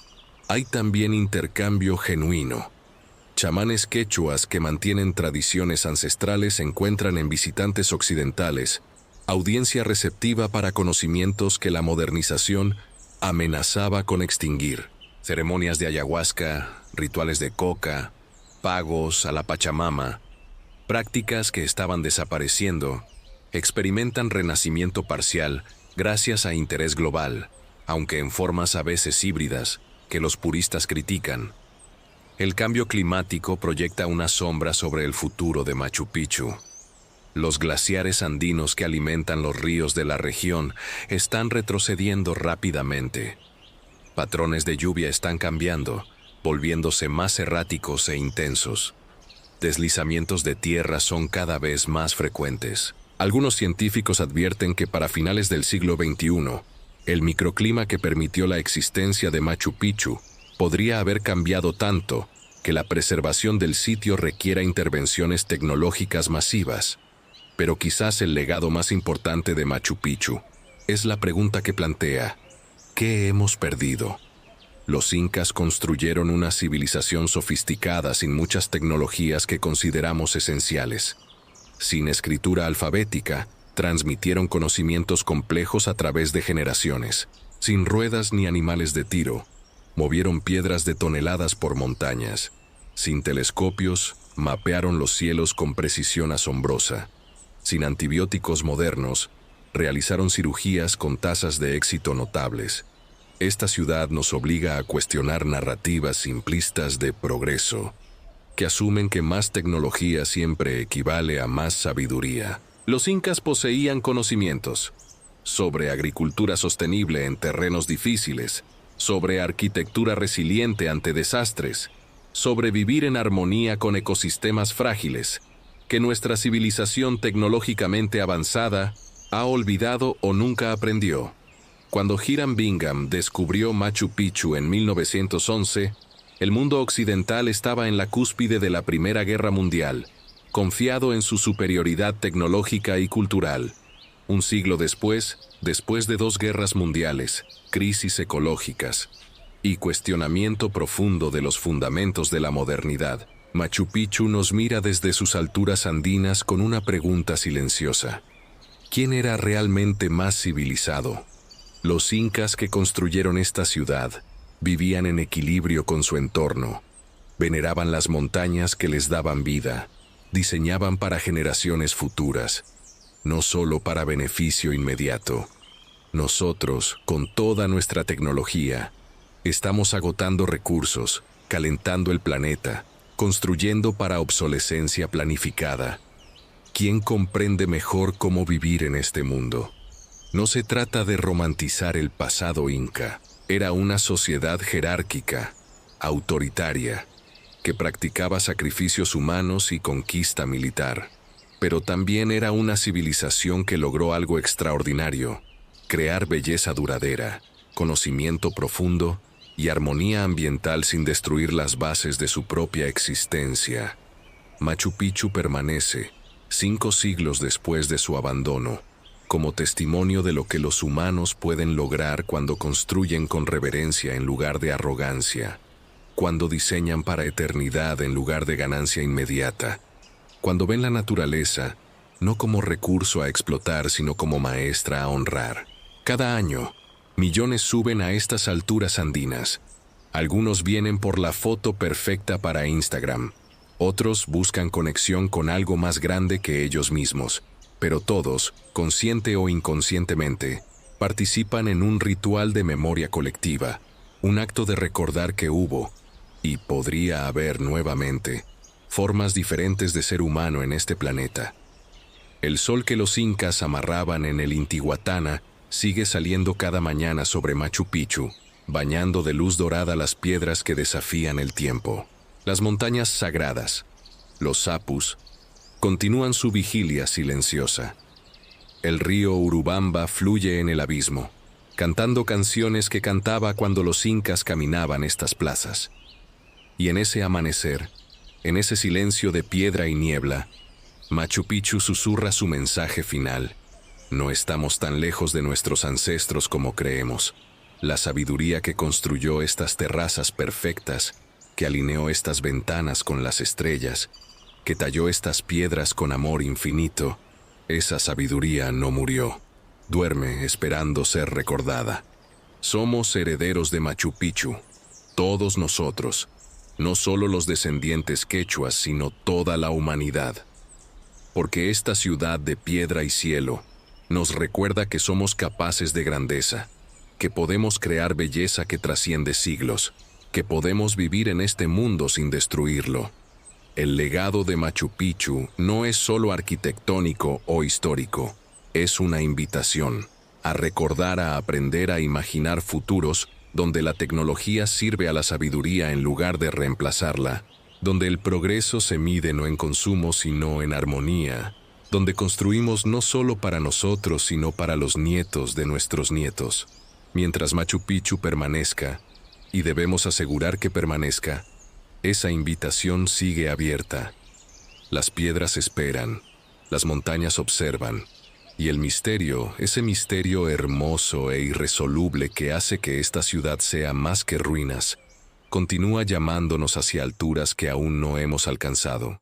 hay también intercambio genuino. Chamanes quechuas que mantienen tradiciones ancestrales encuentran en visitantes occidentales audiencia receptiva para conocimientos que la modernización amenazaba con extinguir. Ceremonias de ayahuasca, rituales de coca, pagos a la Pachamama, prácticas que estaban desapareciendo, experimentan renacimiento parcial gracias a interés global, aunque en formas a veces híbridas, que los puristas critican. El cambio climático proyecta una sombra sobre el futuro de Machu Picchu. Los glaciares andinos que alimentan los ríos de la región están retrocediendo rápidamente. Patrones de lluvia están cambiando, volviéndose más erráticos e intensos. Deslizamientos de tierra son cada vez más frecuentes. Algunos científicos advierten que para finales del siglo XXI, el microclima que permitió la existencia de Machu Picchu podría haber cambiado tanto que la preservación del sitio requiera intervenciones tecnológicas masivas. Pero quizás el legado más importante de Machu Picchu es la pregunta que plantea: ¿qué hemos perdido? Los incas construyeron una civilización sofisticada sin muchas tecnologías que consideramos esenciales. Sin escritura alfabética, transmitieron conocimientos complejos a través de generaciones. Sin ruedas ni animales de tiro, movieron piedras de toneladas por montañas. Sin telescopios, mapearon los cielos con precisión asombrosa. Sin antibióticos modernos, Realizaron cirugías con tasas de éxito notables. Esta ciudad nos obliga a cuestionar narrativas simplistas de progreso, que asumen que más tecnología siempre equivale a más sabiduría. Los incas poseían conocimientos sobre agricultura sostenible en terrenos difíciles, sobre arquitectura resiliente ante desastres, sobre vivir en armonía con ecosistemas frágiles, que nuestra civilización tecnológicamente avanzada ha olvidado o nunca aprendió. Cuando Hiram Bingham descubrió Machu Picchu en 1911, el mundo occidental estaba en la cúspide de la Primera Guerra Mundial, confiado en su superioridad tecnológica y cultural. Un siglo después de 2 guerras mundiales, crisis ecológicas y cuestionamiento profundo de los fundamentos de la modernidad, Machu Picchu nos mira desde sus alturas andinas con una pregunta silenciosa. ¿Quién era realmente más civilizado? Los incas que construyeron esta ciudad vivían en equilibrio con su entorno, veneraban las montañas que les daban vida, diseñaban para generaciones futuras, no solo para beneficio inmediato. Nosotros, con toda nuestra tecnología, estamos agotando recursos, calentando el planeta, construyendo para obsolescencia planificada. ¿Quién comprende mejor cómo vivir en este mundo? No se trata de romantizar el pasado inca. Era una sociedad jerárquica, autoritaria, que practicaba sacrificios humanos y conquista militar. Pero también era una civilización que logró algo extraordinario: crear belleza duradera, conocimiento profundo y armonía ambiental sin destruir las bases de su propia existencia. Machu Picchu permanece, 5 siglos después de su abandono, como testimonio de lo que los humanos pueden lograr cuando construyen con reverencia en lugar de arrogancia, cuando diseñan para eternidad en lugar de ganancia inmediata, cuando ven la naturaleza no como recurso a explotar, sino como maestra a honrar. Cada año, millones suben a estas alturas andinas. Algunos vienen por la foto perfecta para Instagram, otros buscan conexión con algo más grande que ellos mismos, pero todos, consciente o inconscientemente, participan en un ritual de memoria colectiva, un acto de recordar que hubo, y podría haber nuevamente, formas diferentes de ser humano en este planeta. El sol que los incas amarraban en el Intihuatana sigue saliendo cada mañana sobre Machu Picchu, bañando de luz dorada las piedras que desafían el tiempo. Las montañas sagradas, los apus, continúan su vigilia silenciosa. El río Urubamba fluye en el abismo, cantando canciones que cantaba cuando los incas caminaban estas plazas. Y en ese amanecer, en ese silencio de piedra y niebla, Machu Picchu susurra su mensaje final. No estamos tan lejos de nuestros ancestros como creemos. La sabiduría que construyó estas terrazas perfectas, que alineó estas ventanas con las estrellas, que talló estas piedras con amor infinito, esa sabiduría no murió. Duerme esperando ser recordada. Somos herederos de Machu Picchu, todos nosotros, no solo los descendientes quechuas, sino toda la humanidad. Porque esta ciudad de piedra y cielo nos recuerda que somos capaces de grandeza, que podemos crear belleza que trasciende siglos, que podemos vivir en este mundo sin destruirlo. El legado de Machu Picchu no es solo arquitectónico o histórico, es una invitación a recordar, a aprender, a imaginar futuros donde la tecnología sirve a la sabiduría en lugar de reemplazarla, donde el progreso se mide no en consumo sino en armonía, donde construimos no solo para nosotros sino para los nietos de nuestros nietos. Mientras Machu Picchu permanezca, y debemos asegurar que permanezca, esa invitación sigue abierta. Las piedras esperan, las montañas observan, y el misterio, ese misterio hermoso e irresoluble que hace que esta ciudad sea más que ruinas, continúa llamándonos hacia alturas que aún no hemos alcanzado.